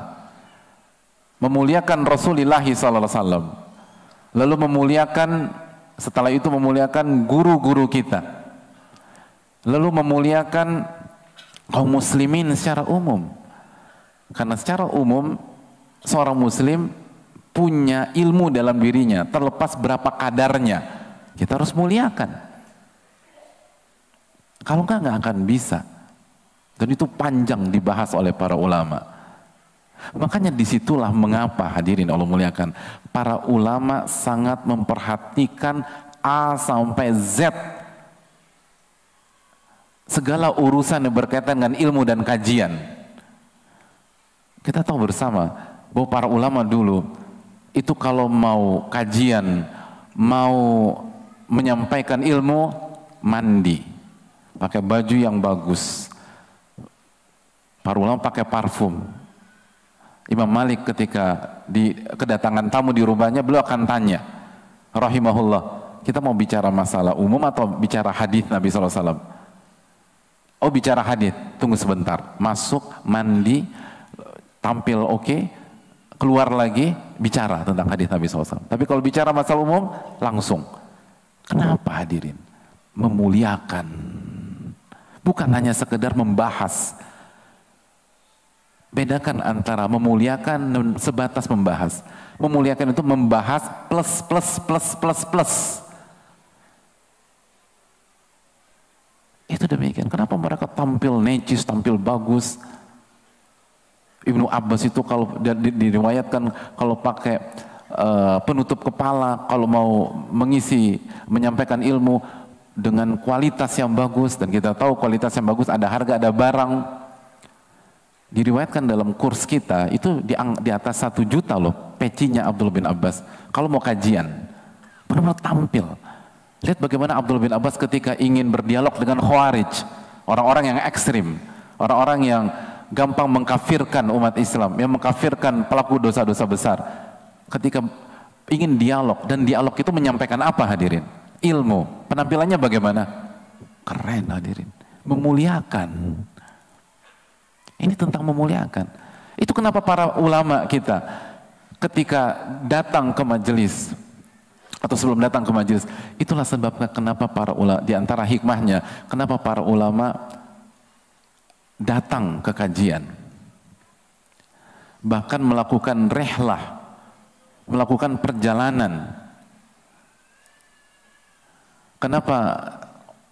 memuliakan Rasulullah SAW, lalu memuliakan, setelah itu memuliakan guru-guru kita, lalu memuliakan kaum muslimin secara umum. Karena secara umum seorang muslim punya ilmu dalam dirinya, terlepas berapa kadarnya, kita harus muliakan. Kalau nggak akan bisa. Dan itu panjang dibahas oleh para ulama. Makanya disitulah mengapa, hadirin Allah muliakan, para ulama sangat memperhatikan A sampai Z, segala urusan yang berkaitan dengan ilmu dan kajian. Kita tahu bersama bahwa para ulama dulu itu kalau mau kajian, mau menyampaikan ilmu, mandi, pakai baju yang bagus. Para ulama pakai parfum. Imam Malik ketika kedatangan tamu di rumahnya, beliau akan tanya, rahimahullah, kita mau bicara masalah umum atau bicara hadis Nabi SAW? Oh, bicara hadis, tunggu sebentar. Masuk, mandi, tampil oke, keluar lagi, bicara tentang hadis Nabi SAW. Tapi kalau bicara masalah umum, langsung. Kenapa, hadirin? Memuliakan. Bukan hanya sekedar membahas. Bedakan antara memuliakan dan sebatas membahas. Memuliakan itu membahas plus plus plus plus plus. Itu demikian. Kenapa mereka tampil necis, tampil bagus? Ibnu Abbas itu kalau diriwayatkan kalau pakai penutup kepala, kalau mau menyampaikan ilmu dengan kualitas yang bagus, dan kita tahu kualitas yang bagus ada harga, ada barang. Diriwayatkan dalam kurs kita itu di atas 1 juta loh pecinya Abdullah bin Abbas kalau mau kajian, benar-benar tampil. Lihat bagaimana Abdullah bin Abbas ketika ingin berdialog dengan Khawarij, orang-orang yang ekstrim, orang-orang yang gampang mengkafirkan umat Islam, yang mengkafirkan pelaku dosa-dosa besar. Ketika ingin dialog, dan dialog itu menyampaikan apa, hadirin? Ilmu. Penampilannya bagaimana? Keren, hadirin. Memuliakan. Ini tentang memuliakan. Itu kenapa para ulama kita ketika datang ke majelis atau sebelum datang ke majelis, itulah sebabnya kenapa para ulama, di antara hikmahnya, kenapa para ulama datang ke kajian, bahkan melakukan rehlah, melakukan perjalanan. Kenapa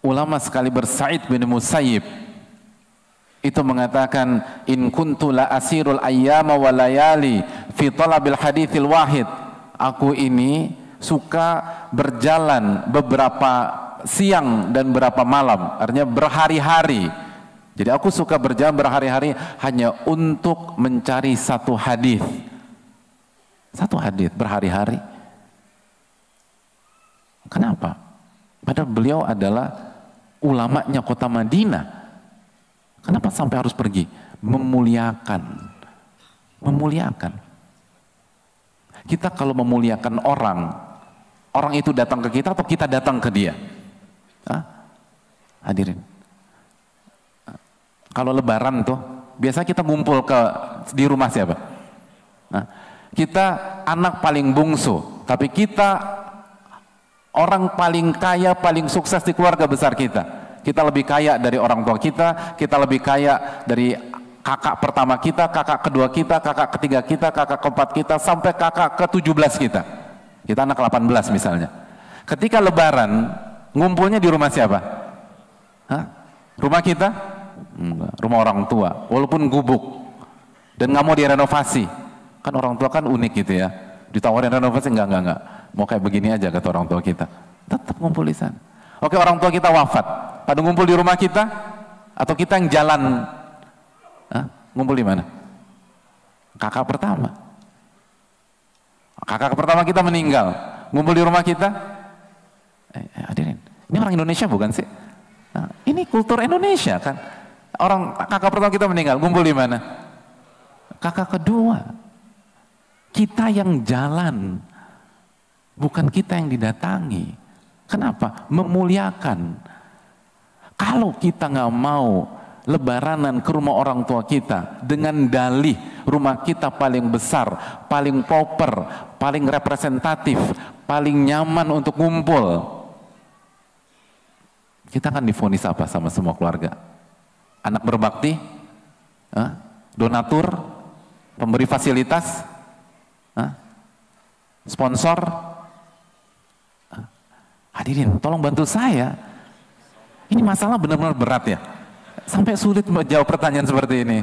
ulama sekali Sa'id bin Musayyib itu mengatakan, in kuntu la asirul ayyama wa layali fi talabil hadithil wahid, aku ini suka berjalan beberapa siang dan beberapa malam, artinya berhari-hari. Jadi aku suka berjalan berhari-hari hanya untuk mencari satu hadis. Satu hadis berhari-hari. Kenapa? Padahal beliau adalah ulamanya kota Madinah. Kenapa sampai harus pergi? Memuliakan. Memuliakan. Kita kalau memuliakan orang, orang itu datang ke kita atau kita datang ke dia? Hah? Hadirin. Kalau lebaran tuh, biasa kita ngumpul di rumah siapa? Nah, kita anak paling bungsu, tapi kita orang paling kaya, paling sukses di keluarga besar kita. Kita lebih kaya dari orang tua kita lebih kaya dari kakak pertama kita, kakak kedua kita, kakak ketiga kita, kakak keempat kita, sampai kakak ke-17 kita. Kita anak 18 misalnya. Ketika lebaran, ngumpulnya di rumah siapa? Hah? Rumah kita? Enggak. Rumah orang tua, walaupun gubuk. Dan nggak mau direnovasi. Kan orang tua kan unik gitu ya. Ditawarin renovasi, enggak. Mau kayak begini aja kata orang tua kita. Tetap ngumpul di sana. Oke, orang tua kita wafat. Pada ngumpul di rumah kita? Atau kita yang jalan? Hah? Ngumpul di mana? Kakak pertama. Kakak pertama kita meninggal. Ngumpul di rumah kita? Hadirin, ini orang Indonesia bukan sih? Nah, ini kultur Indonesia kan. Orang kakak pertama kita meninggal, ngumpul di mana? Kakak kedua. Kita yang jalan, bukan kita yang didatangi. Kenapa? Memuliakan. Kalau kita nggak mau lebaranan ke rumah orang tua kita dengan dalih rumah kita paling besar, paling proper, paling representatif, paling nyaman untuk ngumpul, kita akan divonis apa sama semua keluarga? Anak berbakti, donatur, pemberi fasilitas, sponsor. Hadirin, tolong bantu saya. Ini masalah benar-benar berat ya. Sampai sulit menjawab pertanyaan seperti ini.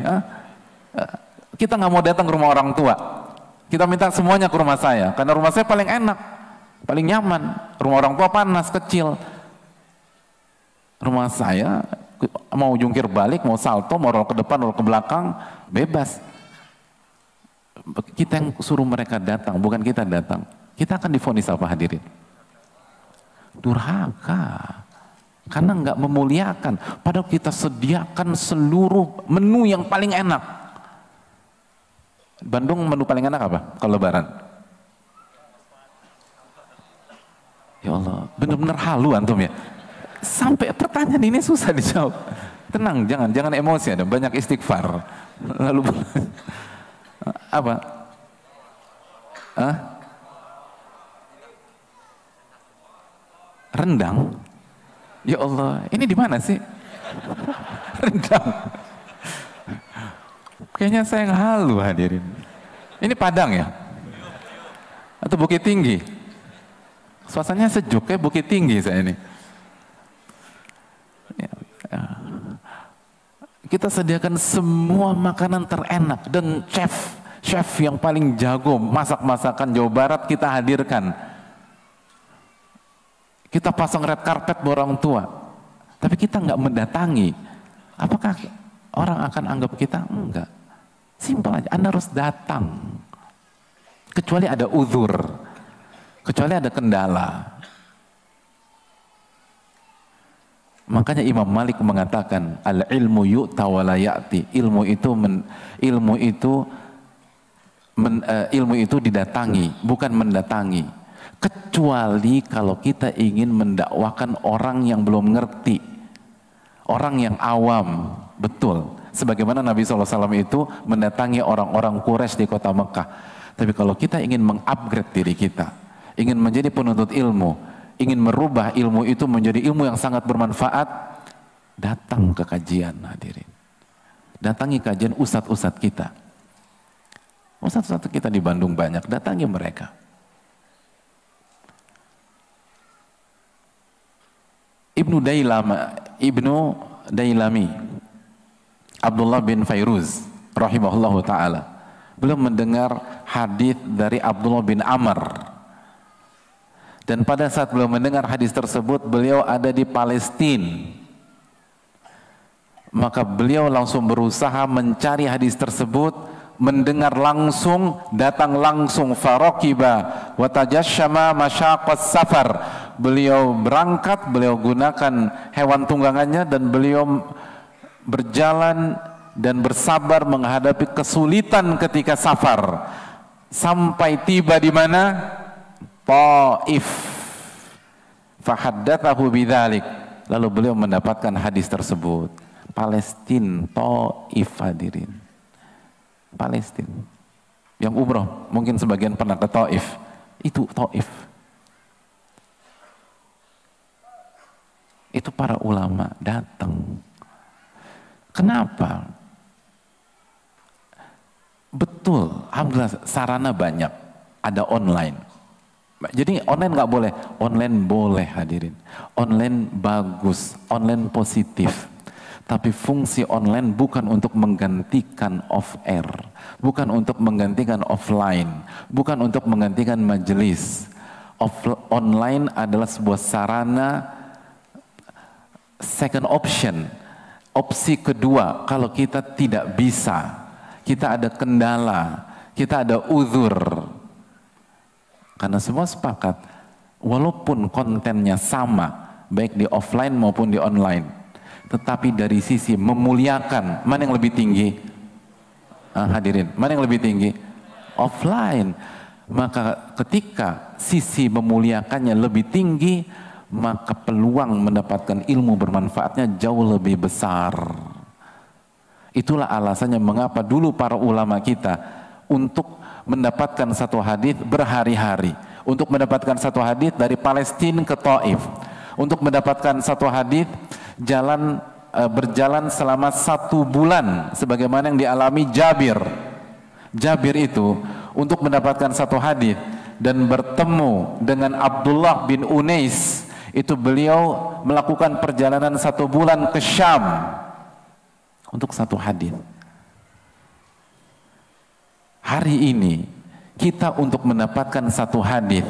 Kita nggak mau datang ke rumah orang tua. Kita minta semuanya ke rumah saya, karena rumah saya paling enak, paling nyaman. Rumah orang tua panas, kecil. Rumah saya mau jungkir balik, mau salto, mau roll ke depan, roll ke belakang, bebas. Kita yang suruh mereka datang, bukan kita datang. Kita akan divonis apa hadirin? Durhaka. Karena nggak memuliakan. Padahal kita sediakan seluruh menu yang paling enak. Bandung menu paling enak apa kalau lebaran? Ya Allah, benar-benar halu antum ya. Sampai pertanyaan ini susah dijawab. Tenang, jangan emosi, ada banyak istighfar. Lalu apa? Rendang. Ya Allah, ini di mana sih? Rendang. Kayaknya saya yang halu hadirin. Ini Padang ya? Atau Bukit Tinggi? Suasananya sejuk kayak Bukit Tinggi saya ini. Kita sediakan semua makanan terenak dan chef yang paling jago masak-masakan Jawa Barat kita hadirkan. Kita pasang red carpet buat orang tua, tapi kita nggak mendatangi. Apakah orang akan anggap kita? Enggak. Simpel aja, Anda harus datang. Kecuali ada uzur, kecuali ada kendala. Makanya Imam Malik mengatakan, al ilmu yu'ta wa la ya'ti. Ilmu itu didatangi, bukan mendatangi. Kecuali kalau kita ingin mendakwakan orang yang belum ngerti, orang yang awam, betul. Sebagaimana Nabi SAW itu mendatangi orang-orang Quraisy di kota Mekah. Tapi kalau kita ingin mengupgrade diri kita, ingin menjadi penuntut ilmu, ingin merubah ilmu itu menjadi ilmu yang sangat bermanfaat, datang ke kajian hadirin. Datangi kajian ustadz-ustadz kita. Ustadz-ustadz kita di Bandung banyak, datangi mereka. Ibnu Dailami Abdullah bin Fairuz rahimahullahu ta'ala, beliau mendengar hadis dari Abdullah bin Amr, dan pada saat beliau mendengar hadis tersebut beliau ada di Palestina. Maka beliau langsung berusaha mencari hadis tersebut, mendengar langsung, datang langsung, faraqiba wa tajasyama masyaqas safar. Beliau berangkat, beliau gunakan hewan tunggangannya dan beliau berjalan dan bersabar menghadapi kesulitan ketika safar. Sampai tiba di mana? Taif. Fahaddatsahu bidzalik. Lalu beliau mendapatkan hadis tersebut. Palestina, Taif hadirin. Palestina. Yang umroh, mungkin sebagian pernah ke Taif. Itu Taif. Itu para ulama datang. Kenapa? Betul, alhamdulillah sarana banyak, ada online. Jadi online nggak boleh, online boleh hadirin. Online bagus, online positif. Tapi fungsi online bukan untuk menggantikan off air, bukan untuk menggantikan offline, bukan untuk menggantikan majelis. Online adalah sebuah sarana second option, opsi kedua kalau kita tidak bisa, kita ada kendala, kita ada uzur. Karena semua sepakat, walaupun kontennya sama, baik di offline maupun di online, tetapi dari sisi memuliakan, mana yang lebih tinggi? Hadirin, mana yang lebih tinggi? Offline. Maka ketika sisi memuliakannya lebih tinggi, maka peluang mendapatkan ilmu bermanfaatnya jauh lebih besar. Itulah alasannya mengapa dulu para ulama kita untuk mendapatkan satu hadis berhari-hari, untuk mendapatkan satu hadis dari Palestina ke Taif, untuk mendapatkan satu hadis berjalan selama 1 bulan sebagaimana yang dialami Jabir. Jabir itu untuk mendapatkan satu hadis dan bertemu dengan Abdullah bin Unais, itu beliau melakukan perjalanan 1 bulan ke Syam untuk satu hadis. Hari ini kita untuk mendapatkan satu hadis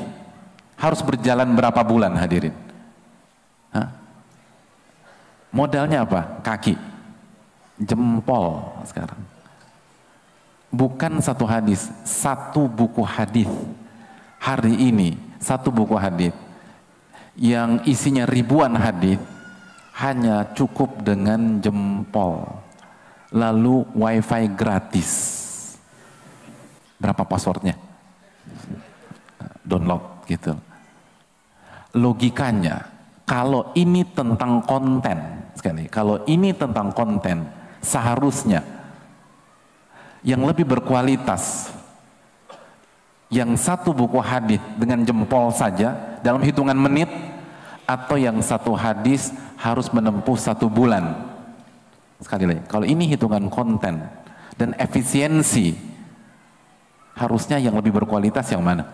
harus berjalan berapa bulan hadirin? Modalnya apa? Kaki, jempol sekarang. Bukan satu hadis, satu buku hadis. Hari ini satu buku hadis yang isinya ribuan hadis hanya cukup dengan jempol. Lalu wifi gratis. Berapa passwordnya? Download gitu. Logikanya, kalau ini tentang konten, sekali, kalau ini tentang konten, seharusnya yang lebih berkualitas, yang satu buku hadis dengan jempol saja dalam hitungan menit, atau yang satu hadis harus menempuh 1 bulan. Sekali lagi, kalau ini hitungan konten dan efisiensi, harusnya yang lebih berkualitas yang mana?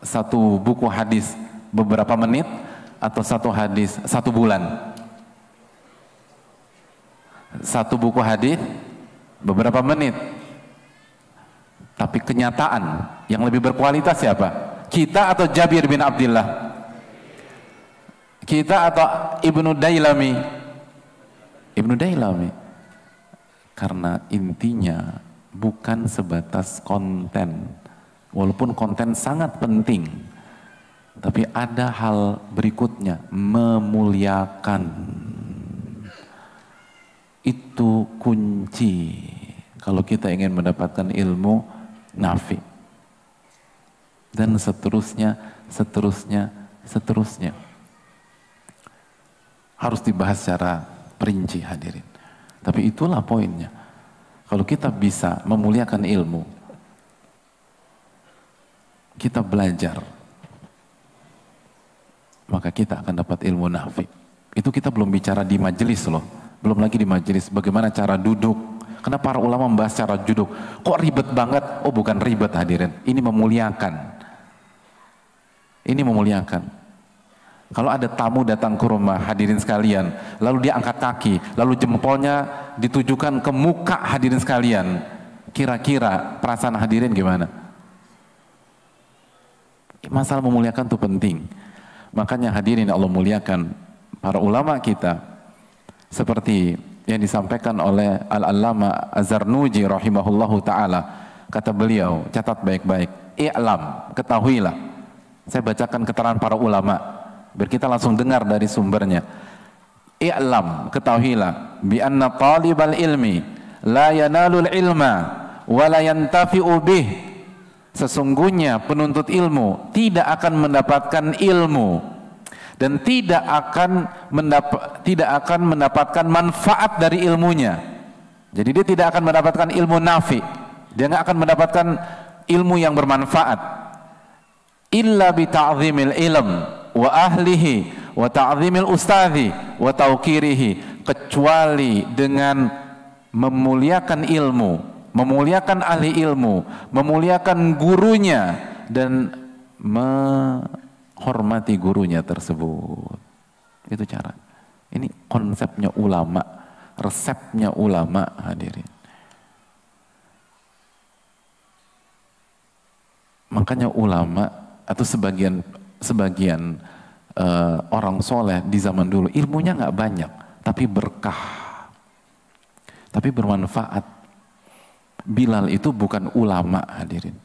Satu buku hadis beberapa menit atau satu hadis 1 bulan? Satu buku hadis beberapa menit. Tapi kenyataan yang lebih berkualitas siapa? Kita atau Jabir bin Abdullah? Kita atau Ibnu Dailami? Ibnu Dailami. Karena intinya bukan sebatas konten, walaupun konten sangat penting, tapi ada hal berikutnya, memuliakan. Itu kunci kalau kita ingin mendapatkan ilmu nafi. Dan seterusnya, seterusnya, seterusnya. Harus dibahas secara perinci hadirin. Tapi itulah poinnya. Kalau kita bisa memuliakan ilmu, kita belajar, maka kita akan dapat ilmu nafi. Itu kita belum bicara di majelis loh, belum lagi di majelis bagaimana cara duduk. Karena para ulama membahas cara duduk, kok ribet banget? Oh bukan ribet hadirin, ini memuliakan. Ini memuliakan. Kalau ada tamu datang ke rumah hadirin sekalian, lalu dia angkat kaki, lalu jempolnya ditujukan ke muka hadirin sekalian, kira-kira perasaan hadirin gimana? Masalah memuliakan itu penting. Makanya hadirin Allah muliakan, para ulama kita seperti yang disampaikan oleh Al-Allama Az-Zarnuji rahimahullahu ta'ala, kata beliau, catat baik-baik, i'lam, ketahuilah. Saya bacakan keterangan para ulama biar kita langsung dengar dari sumbernya. I'lam, ketahuilah, bi anna talibal ilmi la yanalul ilma wa la yantafi'u bih. Sesungguhnya penuntut ilmu tidak akan mendapatkan ilmu dan tidak akan mendapatkan manfaat dari ilmunya. Jadi dia tidak akan mendapatkan ilmu nafi, dia nggak akan mendapatkan ilmu yang bermanfaat. Illa bi ta'zimil ilm wa ahlihi wa ta'zimil ustadhi wa tauqirihi, kecuali dengan memuliakan ilmu, memuliakan ahli ilmu, memuliakan gurunya, dan menghormati gurunya tersebut. Itu cara. Ini konsepnya ulama, resepnya ulama, hadirin. Makanya ulama atau sebagian orang soleh di zaman dulu ilmunya nggak banyak, tapi berkah, tapi bermanfaat. Bilal itu bukan ulama, hadirin,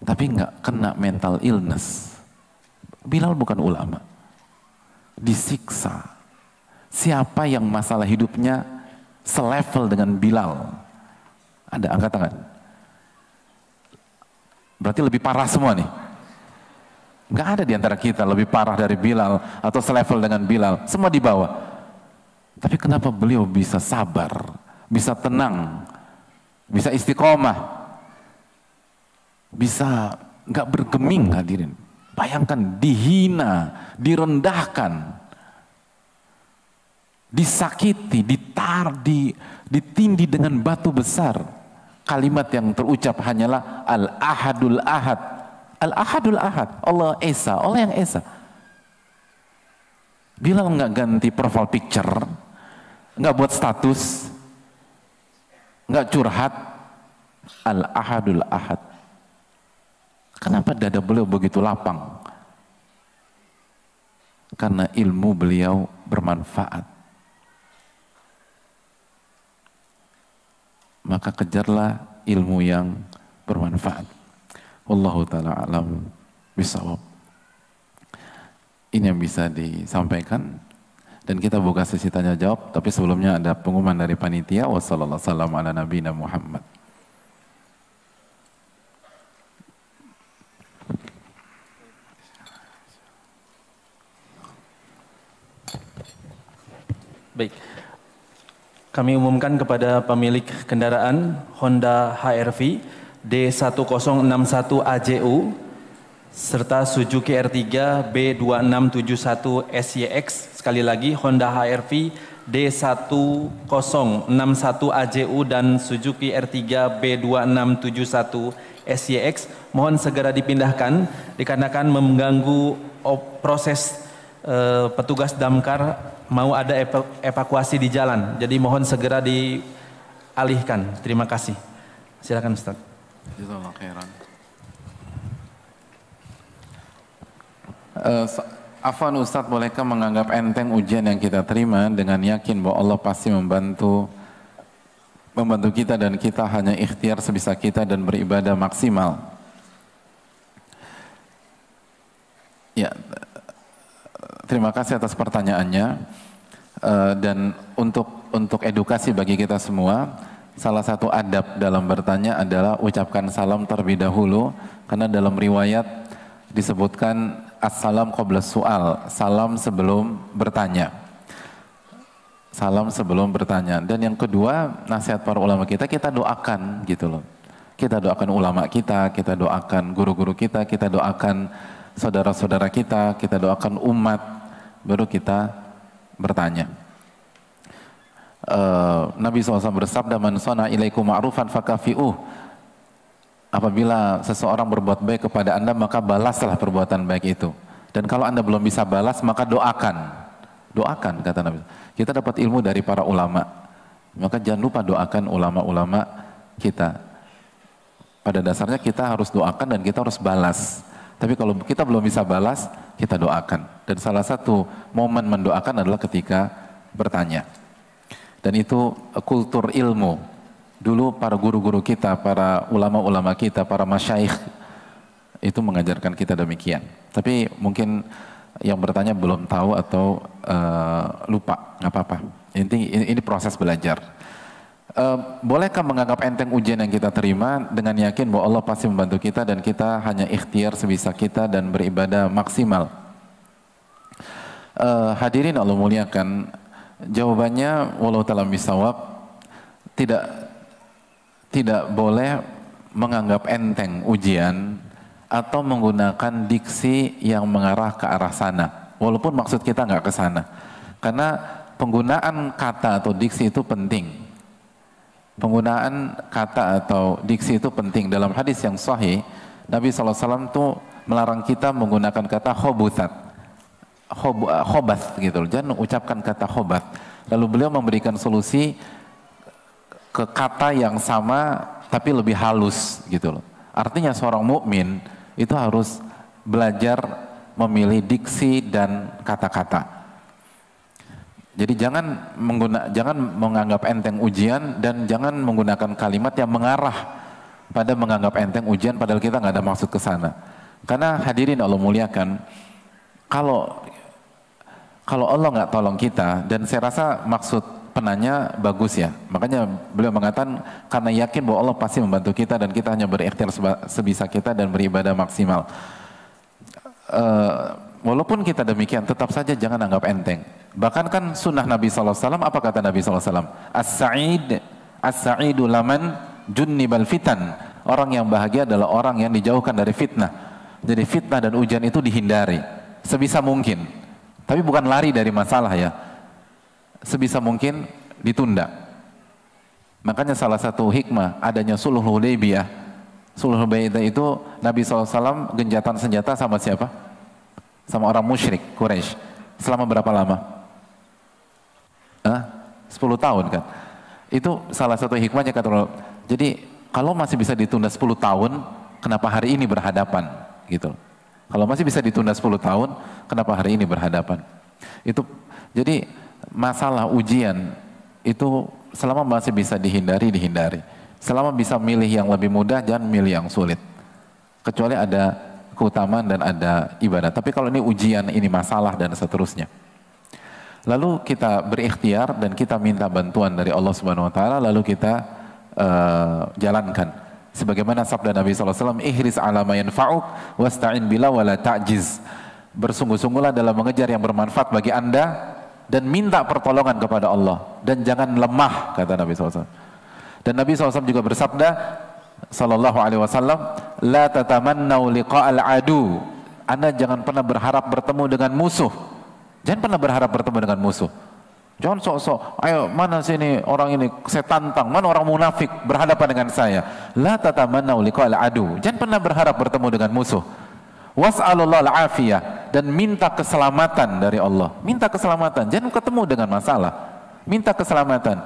tapi nggak kena mental illness. Bilal bukan ulama, disiksa. Siapa yang masalah hidupnya selevel dengan Bilal? Ada angkat tangan. Berarti lebih parah semua nih. Nggak ada di antara kita lebih parah dari Bilal atau selevel dengan Bilal. Semua di bawah. Tapi kenapa beliau bisa sabar, bisa tenang, bisa istiqomah, bisa nggak bergeming, hadirin. Bayangkan dihina, direndahkan, disakiti, ditindih dengan batu besar. Kalimat yang terucap hanyalah Al-Ahadul Ahad. Al-Ahadul Ahad, Allah Esa, Allah yang Esa. Bilal nggak ganti profile picture, nggak buat status, nggak curhat. Al-Ahadul Ahad. Kenapa dada beliau begitu lapang? Karena ilmu beliau bermanfaat. Maka kejarlah ilmu yang bermanfaat. Wallahu ta'ala alam bisawab. Ini yang bisa disampaikan, dan kita buka sesi tanya jawab, tapi sebelumnya ada pengumuman dari panitia. Wassalamualaikum ala nabiyina Muhammad. Baik, kami umumkan kepada pemilik kendaraan Honda HR-V D1061 AJU serta Suzuki R3 B2671 SYX. Sekali lagi, Honda HR-V D1061 AJU dan Suzuki R3 B2671 SYX mohon segera dipindahkan dikarenakan mengganggu proses petugas damkar mau ada evakuasi di jalan. Jadi mohon segera dialihkan. Terima kasih. Silakan Ustaz. Jazakallahu khairan. Afwan Ustaz, bolehkah menganggap enteng ujian yang kita terima dengan yakin bahwa Allah pasti membantu kita dan kita hanya ikhtiar sebisa kita dan beribadah maksimal? Ya, terima kasih atas pertanyaannya. Dan untuk edukasi bagi kita semua, salah satu adab dalam bertanya adalah ucapkan salam terlebih dahulu, karena dalam riwayat disebutkan assalam qabla su'al, salam sebelum bertanya. Salam sebelum bertanya. Dan yang kedua, nasihat para ulama kita doakan gitu loh. Kita doakan ulama kita doakan guru-guru kita doakan saudara-saudara kita doakan umat, baru kita bertanya. Nabi SAW bersabda, man sana ilaikum ma'rufan fakafi'uh. Apabila seseorang berbuat baik kepada anda, maka balaslah perbuatan baik itu. Dan kalau anda belum bisa balas, maka doakan. Doakan, kata Nabi. Kita dapat ilmu dari para ulama, maka jangan lupa doakan ulama-ulama kita. Pada dasarnya kita harus doakan dan kita harus balas. Tapi kalau kita belum bisa balas, kita doakan. Dan salah satu momen mendoakan adalah ketika bertanya. Dan itu kultur ilmu. Dulu para guru-guru kita, para ulama-ulama kita, para masyaikh itu mengajarkan kita demikian. Tapi mungkin yang bertanya belum tahu atau lupa, nggak apa-apa. Ini proses belajar. Bolehkah menganggap enteng ujian yang kita terima dengan yakin bahwa Allah pasti membantu kita dan kita hanya ikhtiar sebisa kita dan beribadah maksimal? Hadirin Allah muliakan, jawabannya walau ta'ala bisawab, tidak boleh menganggap enteng ujian atau menggunakan diksi yang mengarah ke arah sana, walaupun maksud kita nggak ke sana. Karena penggunaan kata atau diksi itu penting. Penggunaan kata atau diksi itu penting. Dalam hadis yang sahih, Nabi SAW tuh melarang kita menggunakan kata khobuthat, khobath gitu loh. Jangan ucapkan kata khobath. Lalu beliau memberikan solusi ke kata yang sama tapi lebih halus gitu loh. Artinya seorang mukmin itu harus belajar memilih diksi dan kata-kata. Jadi jangan menganggap enteng ujian dan jangan menggunakan kalimat yang mengarah pada menganggap enteng ujian padahal kita nggak ada maksud ke sana. Karena hadirin Allah muliakan, kalau Allah nggak tolong kita, dan saya rasa maksud penanya bagus ya. Makanya beliau mengatakan karena yakin bahwa Allah pasti membantu kita dan kita hanya berikhtiar sebisa kita dan beribadah maksimal. Walaupun kita demikian, tetap saja jangan anggap enteng. Bahkan kan sunnah Nabi SAW, apa kata Nabi SAW? As-sa'idu laman junnibal fitan. Orang yang bahagia adalah orang yang dijauhkan dari fitnah. Jadi fitnah dan ujian itu dihindari sebisa mungkin. Tapi bukan lari dari masalah ya. Sebisa mungkin ditunda. Makanya salah satu hikmah adanya Sulhul Hudaybiyah. Sulhul Hudaybiyah itu Nabi SAW genjatan senjata sama siapa? Sama orang musyrik Quraisy. Selama berapa lama? 10 tahun kan. Itu salah satu hikmahnya kata Allah. Jadi kalau masih bisa ditunda 10 tahun, kenapa hari ini berhadapan gitu. Kalau masih bisa ditunda 10 tahun, kenapa hari ini berhadapan? Itu jadi masalah ujian itu selama masih bisa dihindari. Selama bisa milih yang lebih mudah, jangan milih yang sulit. Kecuali ada keutamaan dan ada ibadah. Tapi kalau ini ujian, ini masalah dan seterusnya. Lalu kita berikhtiar dan kita minta bantuan dari Allah Subhanahu wa taala, lalu kita jalankan. Sebagaimana sabda Nabi SAW, ihris ala ma yanfa'uk wasta'in bila wala ta'jiz. Bersungguh-sungguhlah dalam mengejar yang bermanfaat bagi Anda dan minta pertolongan kepada Allah dan jangan lemah, kata Nabi SAW. Dan Nabi SAW juga bersabda sallallahu alaihi wasallam, la tatamannau liqa'al adu. Anda jangan pernah berharap bertemu dengan musuh. Jangan pernah berharap bertemu dengan musuh. Jangan sok-sok, ayo mana sini orang ini saya tantang, mana orang munafik berhadapan dengan saya. La tatamannau liqa'al adu. Jangan pernah berharap bertemu dengan musuh. Was'alullah al-afiyah, dan minta keselamatan dari Allah. Minta keselamatan, jangan ketemu dengan masalah. Minta keselamatan.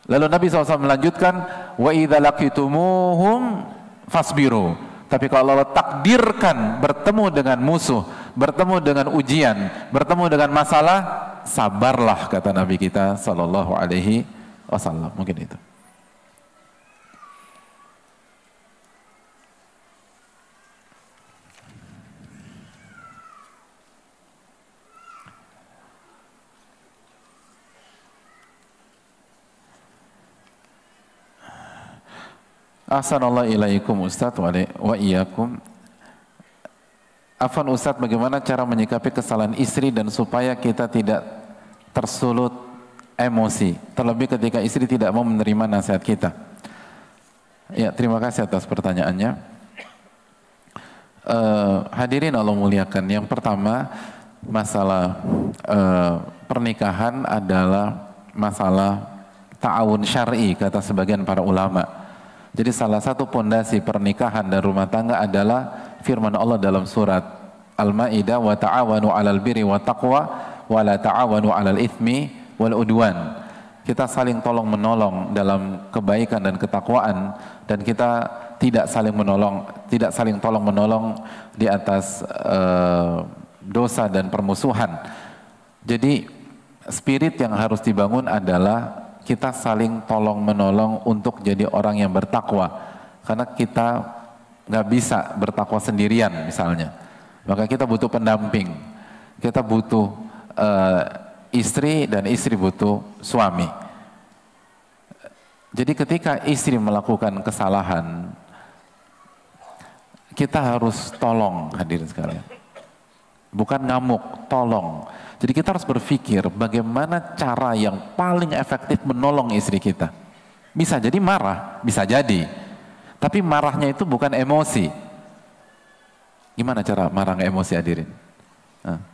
Lalu Nabi SAW melanjutkan, wa idza laqitumuhum fasbiru. Tapi kalau Allah takdirkan bertemu dengan musuh, bertemu dengan ujian, bertemu dengan masalah, sabarlah, kata Nabi kita sallallahu alaihi wasallam. Mungkin itu. Ahsanallahu ilaikum Ustaz wa iyyakum. Afwan Ustaz, bagaimana cara menyikapi kesalahan istri dan supaya kita tidak tersulut emosi, terlebih ketika istri tidak mau menerima nasihat kita? Ya, terima kasih atas pertanyaannya. Hadirin Allah muliakan, yang pertama masalah pernikahan adalah masalah ta'awun syar'i kata sebagian para ulama. Jadi salah satu pondasi pernikahan dan rumah tangga adalah firman Allah dalam surat Al-Maidah, wa ta'awanu 'alal birri wa taqwa wa la ta'awanu 'alal itsmi wal udwan. Kita saling tolong menolong dalam kebaikan dan ketakwaan, dan kita tidak saling tolong menolong di atas dosa dan permusuhan. Jadi spirit yang harus dibangun adalah kita saling tolong menolong untuk jadi orang yang bertakwa, karena kita nggak bisa bertakwa sendirian misalnya, maka kita butuh pendamping, kita butuh istri dan istri butuh suami. Jadi ketika istri melakukan kesalahan, kita harus tolong, hadirin sekalian, bukan ngamuk, tolong. Jadi kita harus berpikir bagaimana cara yang paling efektif menolong istri kita. Bisa jadi marah, bisa jadi. Tapi marahnya itu bukan emosi. Gimana cara marah nggak emosi, hadirin?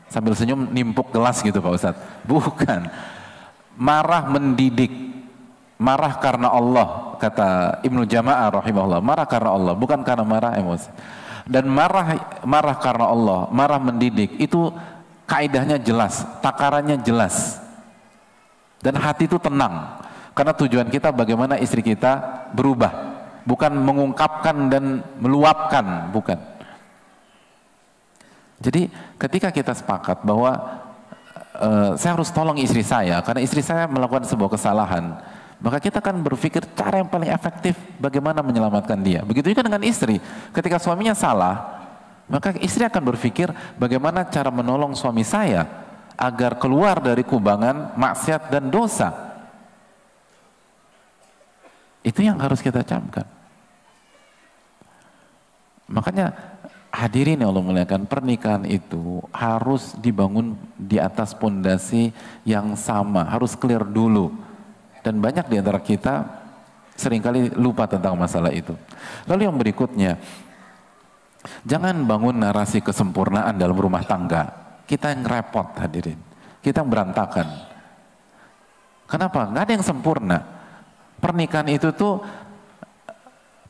Sambil senyum nimpuk gelas gitu Pak Ustadz. Bukan. Marah mendidik. marah karena Allah, kata Ibnu Jama'ah rahimahullah, marah karena Allah, bukan karena marah emosi. Dan marah karena Allah, marah mendidik, itu kaidahnya jelas, takarannya jelas. Dan hati itu tenang, karena tujuan kita bagaimana istri kita berubah, bukan mengungkapkan dan meluapkan, bukan. Jadi ketika kita sepakat bahwa saya harus tolong istri saya karena istri saya melakukan sebuah kesalahan, maka kita akan berpikir cara yang paling efektif bagaimana menyelamatkan dia. Begitu juga dengan istri, ketika suaminya salah, maka istri akan berpikir bagaimana cara menolong suami saya agar keluar dari kubangan maksiat dan dosa. Itu yang harus kita camkan. Makanya hadirin yang Allah muliakan, pernikahan itu harus dibangun di atas pondasi yang sama, harus clear dulu. Dan banyak di antara kita seringkali lupa tentang masalah itu. Lalu yang berikutnya, jangan bangun narasi kesempurnaan dalam rumah tangga. Kita yang repot hadirin, kita yang berantakan. Kenapa? Nggak ada yang sempurna. Pernikahan itu tuh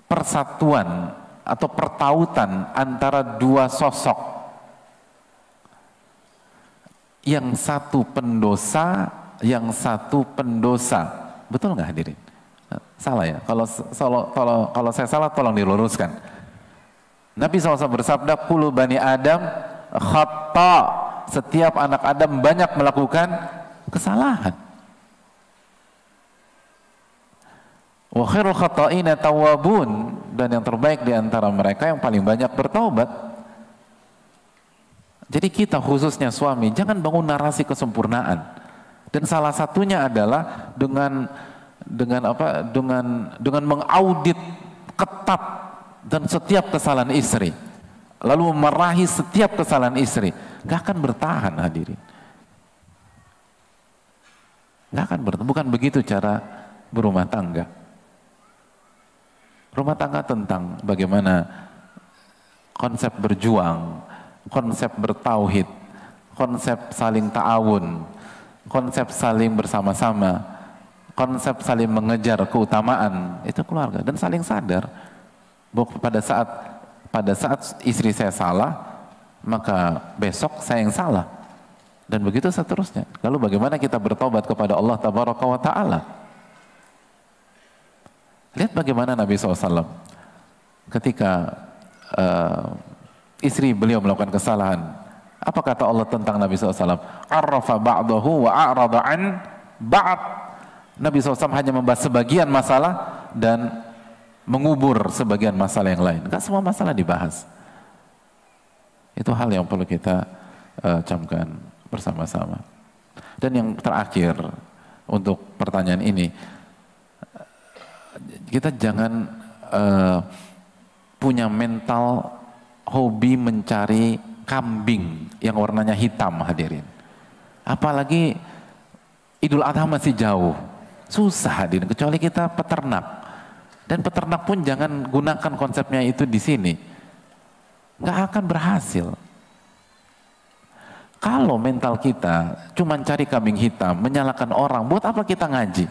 persatuan atau pertautan antara dua sosok. Yang satu pendosa, yang satu pendosa. Betul nggak hadirin? Salah ya? Kalau saya salah tolong diluruskan. Nabi SAW bersabda, kullu bani Adam khata. Setiap anak Adam banyak melakukan kesalahan. Wa khairul khata'ina tawwabun. Dan yang terbaik di antara mereka yang paling banyak bertaubat. Jadi kita khususnya suami jangan bangun narasi kesempurnaan. Dan salah satunya adalah dengan mengaudit ketat dan setiap kesalahan istri, lalu memarahi setiap kesalahan istri. Gak akan bertahan hadirin. Gak akan bertahan. Bukan begitu cara berumah tangga. Rumah tangga tentang bagaimana konsep berjuang, konsep bertauhid, konsep saling ta'awun, konsep saling bersama-sama, konsep saling mengejar keutamaan, itu keluarga. Dan saling sadar bahwa pada saat istri saya salah, maka besok saya yang salah. Dan begitu seterusnya. Lalu bagaimana kita bertobat kepada Allah Tabaraka wa Ta'ala? Lihat bagaimana Nabi SAW ketika istri beliau melakukan kesalahan. Apa kata Allah tentang Nabi SAW? Arrafa ba'dahu wa a'rada an ba'd. Nabi SAW hanya membahas sebagian masalah dan mengubur sebagian masalah yang lain. Enggak semua masalah dibahas. Itu hal yang perlu kita camkan bersama-sama. Dan yang terakhir untuk pertanyaan ini, kita jangan punya mental hobi mencari kambing yang warnanya hitam hadirin. Apalagi Idul Adha masih jauh, susah hadirin. Kecuali kita peternak, dan peternak pun jangan gunakan konsepnya itu di sini, nggak akan berhasil. Kalau mental kita cuma cari kambing hitam, menyalahkan orang, buat apa kita ngaji?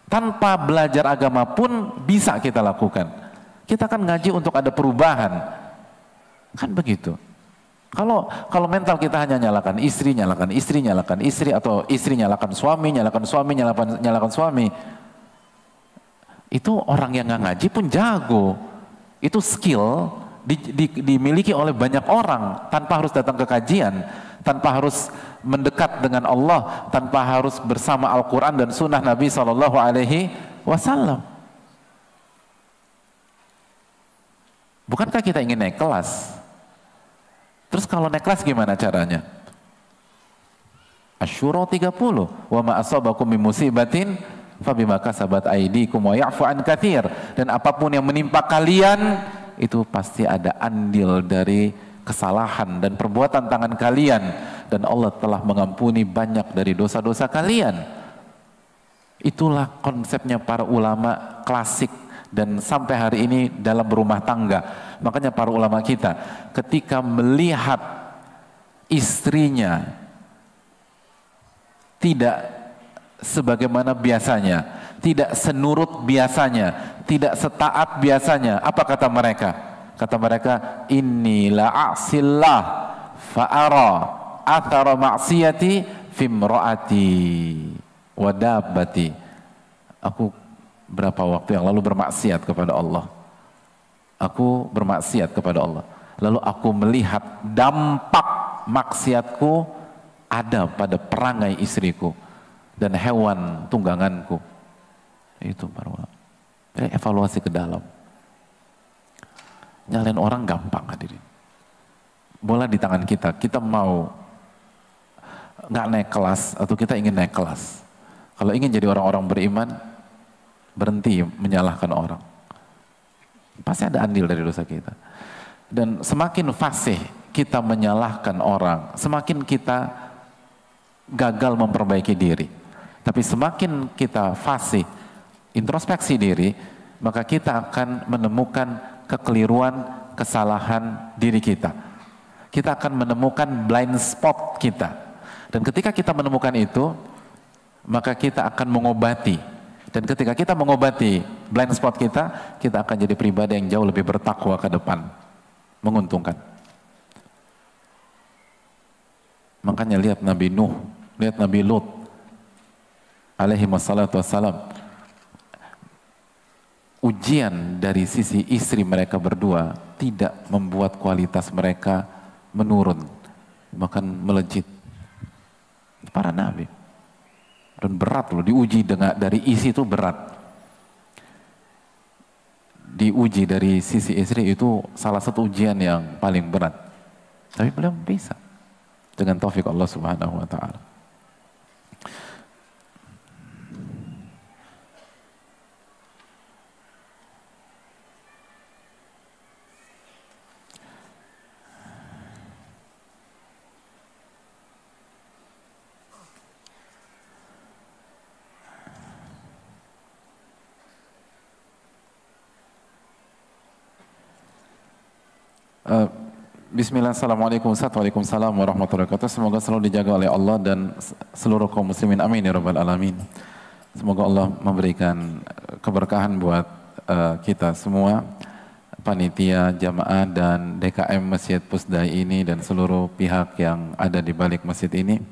Tanpa belajar agama pun bisa kita lakukan. Kita kan ngaji untuk ada perubahan, kan begitu. Kalau mental kita hanya nyalakan istri, atau istri nyalakan suami, nyalakan suami, itu orang yang nggak ngaji pun jago. Itu skill dimiliki oleh banyak orang tanpa harus datang ke kajian, tanpa harus mendekat dengan Allah, tanpa harus bersama Al-Quran dan Sunnah Nabi SAW. Bukankah kita ingin naik kelas? Terus kalau naik kelas gimana caranya? Asy-Syura 30, wa ma asabakum min musibatin fabima kasabat aydikum wa ya'fu an katsir. Dan apapun yang menimpa kalian itu pasti ada andil dari kesalahan dan perbuatan tangan kalian, dan Allah telah mengampuni banyak dari dosa-dosa kalian. Itulah konsepnya para ulama klasik dan sampai hari ini dalam berumah tangga. Makanya para ulama kita ketika melihat istrinya tidak sebagaimana biasanya, tidak senurut biasanya, tidak setaat biasanya. Apa kata mereka? Kata mereka, inni la'asillah fa'ara athara maksiyati fimro'ati wadabbati. Aku berapa waktu yang lalu bermaksiat kepada Allah. Aku bermaksiat kepada Allah. Lalu aku melihat dampak maksiatku ada pada perangai istriku dan hewan tungganganku. Itu baru. Jadi evaluasi ke dalam. Nyalain orang gampang hadirin. Bola di tangan kita. Kita mau nggak naik kelas atau kita ingin naik kelas. Kalau ingin jadi orang-orang beriman, berhenti menyalahkan orang. Pasti ada andil dari dosa kita. Dan semakin fasih kita menyalahkan orang, semakin kita gagal memperbaiki diri. Tapi semakin kita fasih introspeksi diri, maka kita akan menemukan kekeliruan, kesalahan diri kita. Kita akan menemukan blind spot kita. Dan ketika kita menemukan itu, maka kita akan mengobati. Dan ketika kita mengobati blind spot kita, kita akan jadi pribadi yang jauh lebih bertakwa ke depan. Menguntungkan. Makanya lihat Nabi Nuh, lihat Nabi Lut, alaihi wassalatu wassalam. Ujian dari sisi istri mereka berdua tidak membuat kualitas mereka menurun, bahkan melejit. Para nabi. Dan berat loh, diuji dengan dari isi itu berat. Diuji dari sisi istri itu salah satu ujian yang paling berat. Tapi beliau bisa dengan taufik Allah Subhanahu wa taala. Bismillah, assalamualaikum Waalaikumsalam warahmatullahi wabarakatuh. Semoga selalu dijaga oleh Allah dan seluruh kaum muslimin, amin ya rabbal alamin. Semoga Allah memberikan keberkahan buat kita semua, panitia, jamaah dan DKM Masjid Pusdai ini dan seluruh pihak yang ada di balik masjid ini.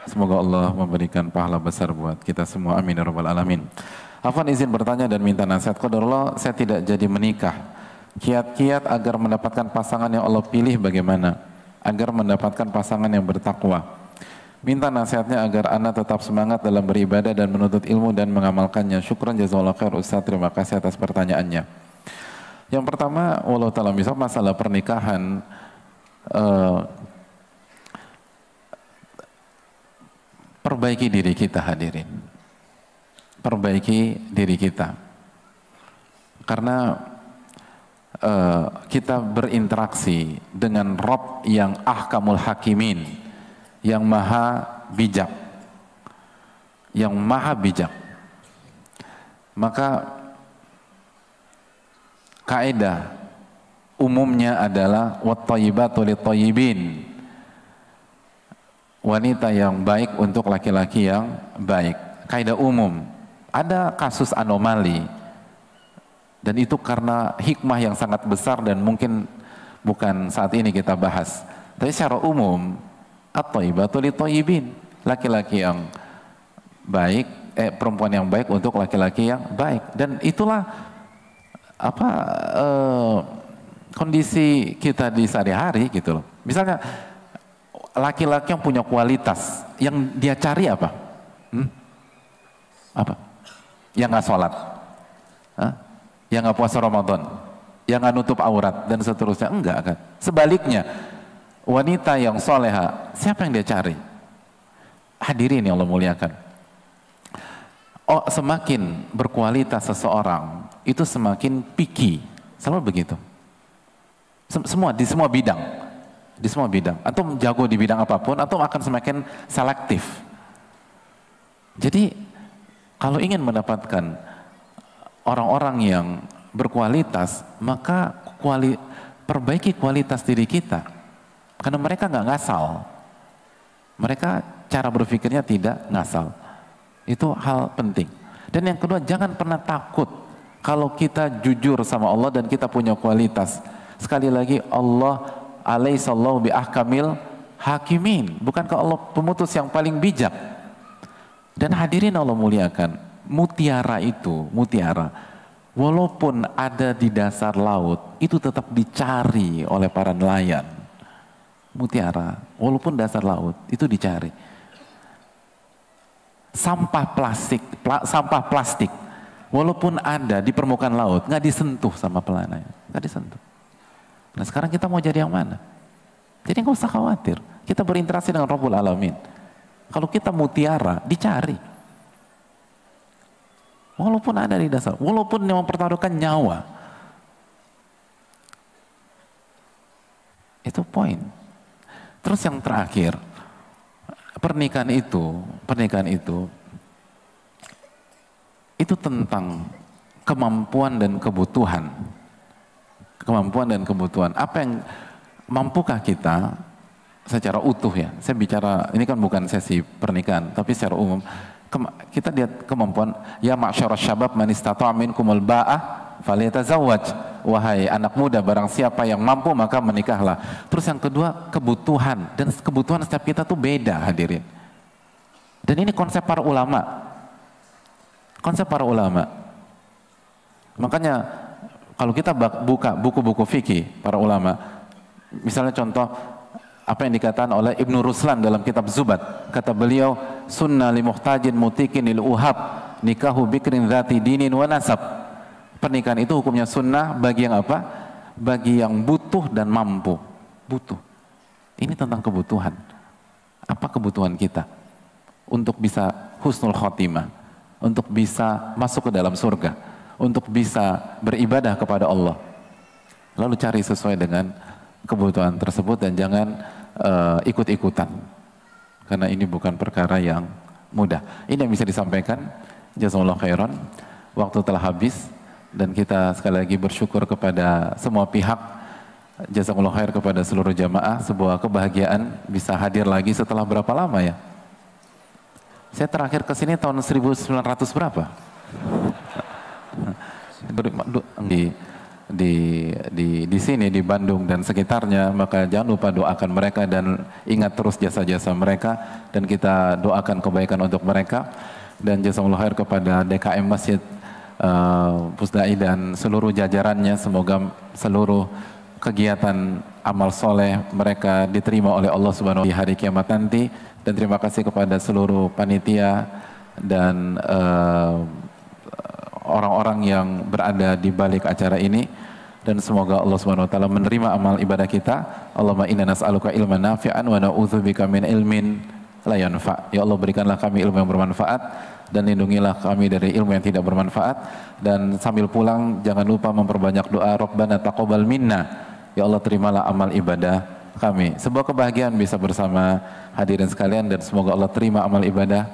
Semoga Allah memberikan pahala besar buat kita semua, amin ya rabbal alamin. Afwan, izin bertanya dan minta nasihat. Qadarullah, saya tidak jadi menikah. Kiat-kiat agar mendapatkan pasangan yang Allah pilih bagaimana? Agar mendapatkan pasangan yang bertakwa. Minta nasihatnya agar anak tetap semangat dalam beribadah dan menuntut ilmu dan mengamalkannya. Syukran jazakallahu khair Ustaz, terima kasih atas pertanyaannya. Yang pertama, wallahu ta'ala misal masalah pernikahan, perbaiki diri kita hadirin. Perbaiki diri kita. Karena kita berinteraksi dengan Rabb yang ahkamul hakimin, yang maha bijak, yang maha bijak. Maka kaidah umumnya adalah wat-thayyibatu lit-thayyibin, wanita yang baik untuk laki-laki yang baik. Kaidah umum. Ada kasus anomali. Dan itu karena hikmah yang sangat besar dan mungkin bukan saat ini kita bahas. Tapi secara umum, at-thayyibatu lit-thayyibin, laki-laki yang baik, perempuan yang baik untuk laki-laki yang baik. Dan itulah kondisi kita di sehari-hari gitu loh. Misalnya laki-laki yang punya kualitas, yang dia cari apa? Apa? Yang nggak sholat. Yang nggak puasa Ramadan, yang nggak nutup aurat dan seterusnya, enggak kan? Sebaliknya, wanita yang soleha, siapa yang dia cari? Hadirin yang Allah muliakan. Oh, semakin berkualitas seseorang, itu semakin picky, selalu begitu. Di semua bidang. Antum jago di bidang apapun, antum akan semakin selektif. Jadi, kalau ingin mendapatkan orang-orang yang berkualitas, maka perbaiki kualitas diri kita. Karena mereka nggak ngasal. Mereka cara berpikirnya tidak ngasal. Itu hal penting. Dan yang kedua, jangan pernah takut kalau kita jujur sama Allah dan kita punya kualitas. Sekali lagi, Allah alaihissallahu bi ahkamil hakimin. Bukankah Allah pemutus yang paling bijak? Dan hadirin Allah muliakan, mutiara itu, mutiara, walaupun ada di dasar laut, itu tetap dicari oleh para nelayan. Mutiara, walaupun dasar laut, itu dicari. Sampah plastik, walaupun ada di permukaan laut, nggak disentuh sama pelananya, nggak disentuh. Nah sekarang kita mau jadi yang mana? Jadi nggak usah khawatir, kita berinteraksi dengan Rabbul Alamin. Kalau kita mutiara, dicari. Walaupun ada di dasar, walaupun yang mempertaruhkan nyawa. Itu poin. Terus yang terakhir, pernikahan itu tentang kemampuan dan kebutuhan. Kemampuan dan kebutuhan. Apa yang mampukah kita secara utuh ya? Saya bicara, ini kan bukan sesi pernikahan, tapi secara umum kita lihat kemampuan. Ya ma'syarasy syabab man istata'a minkumul ba'ah falyatazawwaj. Wahai anak muda, barang siapa yang mampu maka menikahlah. Terus yang kedua, kebutuhan. Dan kebutuhan setiap kita tuh beda, hadirin. Dan ini konsep para ulama. Konsep para ulama. Makanya kalau kita buka buku-buku fikih para ulama, misalnya contoh apa yang dikatakan oleh Ibnu Ruslan dalam kitab Zubat, kata beliau, sunnah li muhtajin mutikin lil uhab nikahu bikrin dzati dinin wa nasab. Pernikahan itu hukumnya sunnah bagi yang apa? Bagi yang butuh dan mampu. Butuh. Ini tentang kebutuhan. Apa kebutuhan kita? Untuk bisa husnul khotimah. Untuk bisa masuk ke dalam surga. Untuk bisa beribadah kepada Allah. Lalu cari sesuai dengan kebutuhan tersebut dan jangan ikut-ikutan. Karena ini bukan perkara yang mudah. Ini yang bisa disampaikan. Jazakallahu khairan. Waktu telah habis. Dan kita sekali lagi bersyukur kepada semua pihak. Jazakallahu khair kepada seluruh jamaah. Sebuah kebahagiaan bisa hadir lagi setelah berapa lama ya? Saya terakhir ke sini tahun 1900 berapa? Di sini di Bandung dan sekitarnya. Maka jangan lupa doakan mereka dan ingat terus jasa-jasa mereka, dan kita doakan kebaikan untuk mereka. Dan jazakallahu khair kepada DKM Masjid Pusdai dan seluruh jajarannya, semoga seluruh kegiatan amal soleh mereka diterima oleh Allah Subhanahu wa taala di hari kiamat nanti. Dan terima kasih kepada seluruh panitia dan orang-orang yang berada di balik acara ini, dan semoga Allah Subhanahu wa taala menerima amal ibadah kita. Allahumma inna nas'aluka ilman nafi'an wa na'udzubika min ilmin la yanfa'. Ya Allah, berikanlah kami ilmu yang bermanfaat dan lindungilah kami dari ilmu yang tidak bermanfaat. Dan sambil pulang jangan lupa memperbanyak doa, Rabbana taqabbal minna. Ya Allah, terimalah amal ibadah kami. Sebuah kebahagiaan bisa bersama hadirin sekalian, dan semoga Allah terima amal ibadah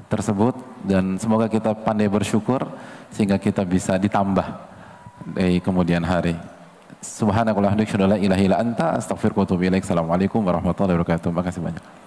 tersebut, dan semoga kita pandai bersyukur sehingga kita bisa ditambah di kemudian hari. Subhanakallahumma wa bihamdika, asyhadu an la ilaha illa anta, astaghfiruka wa atubu ilaik. Assalamualaikum warahmatullahi wabarakatuh. Terima kasih banyak.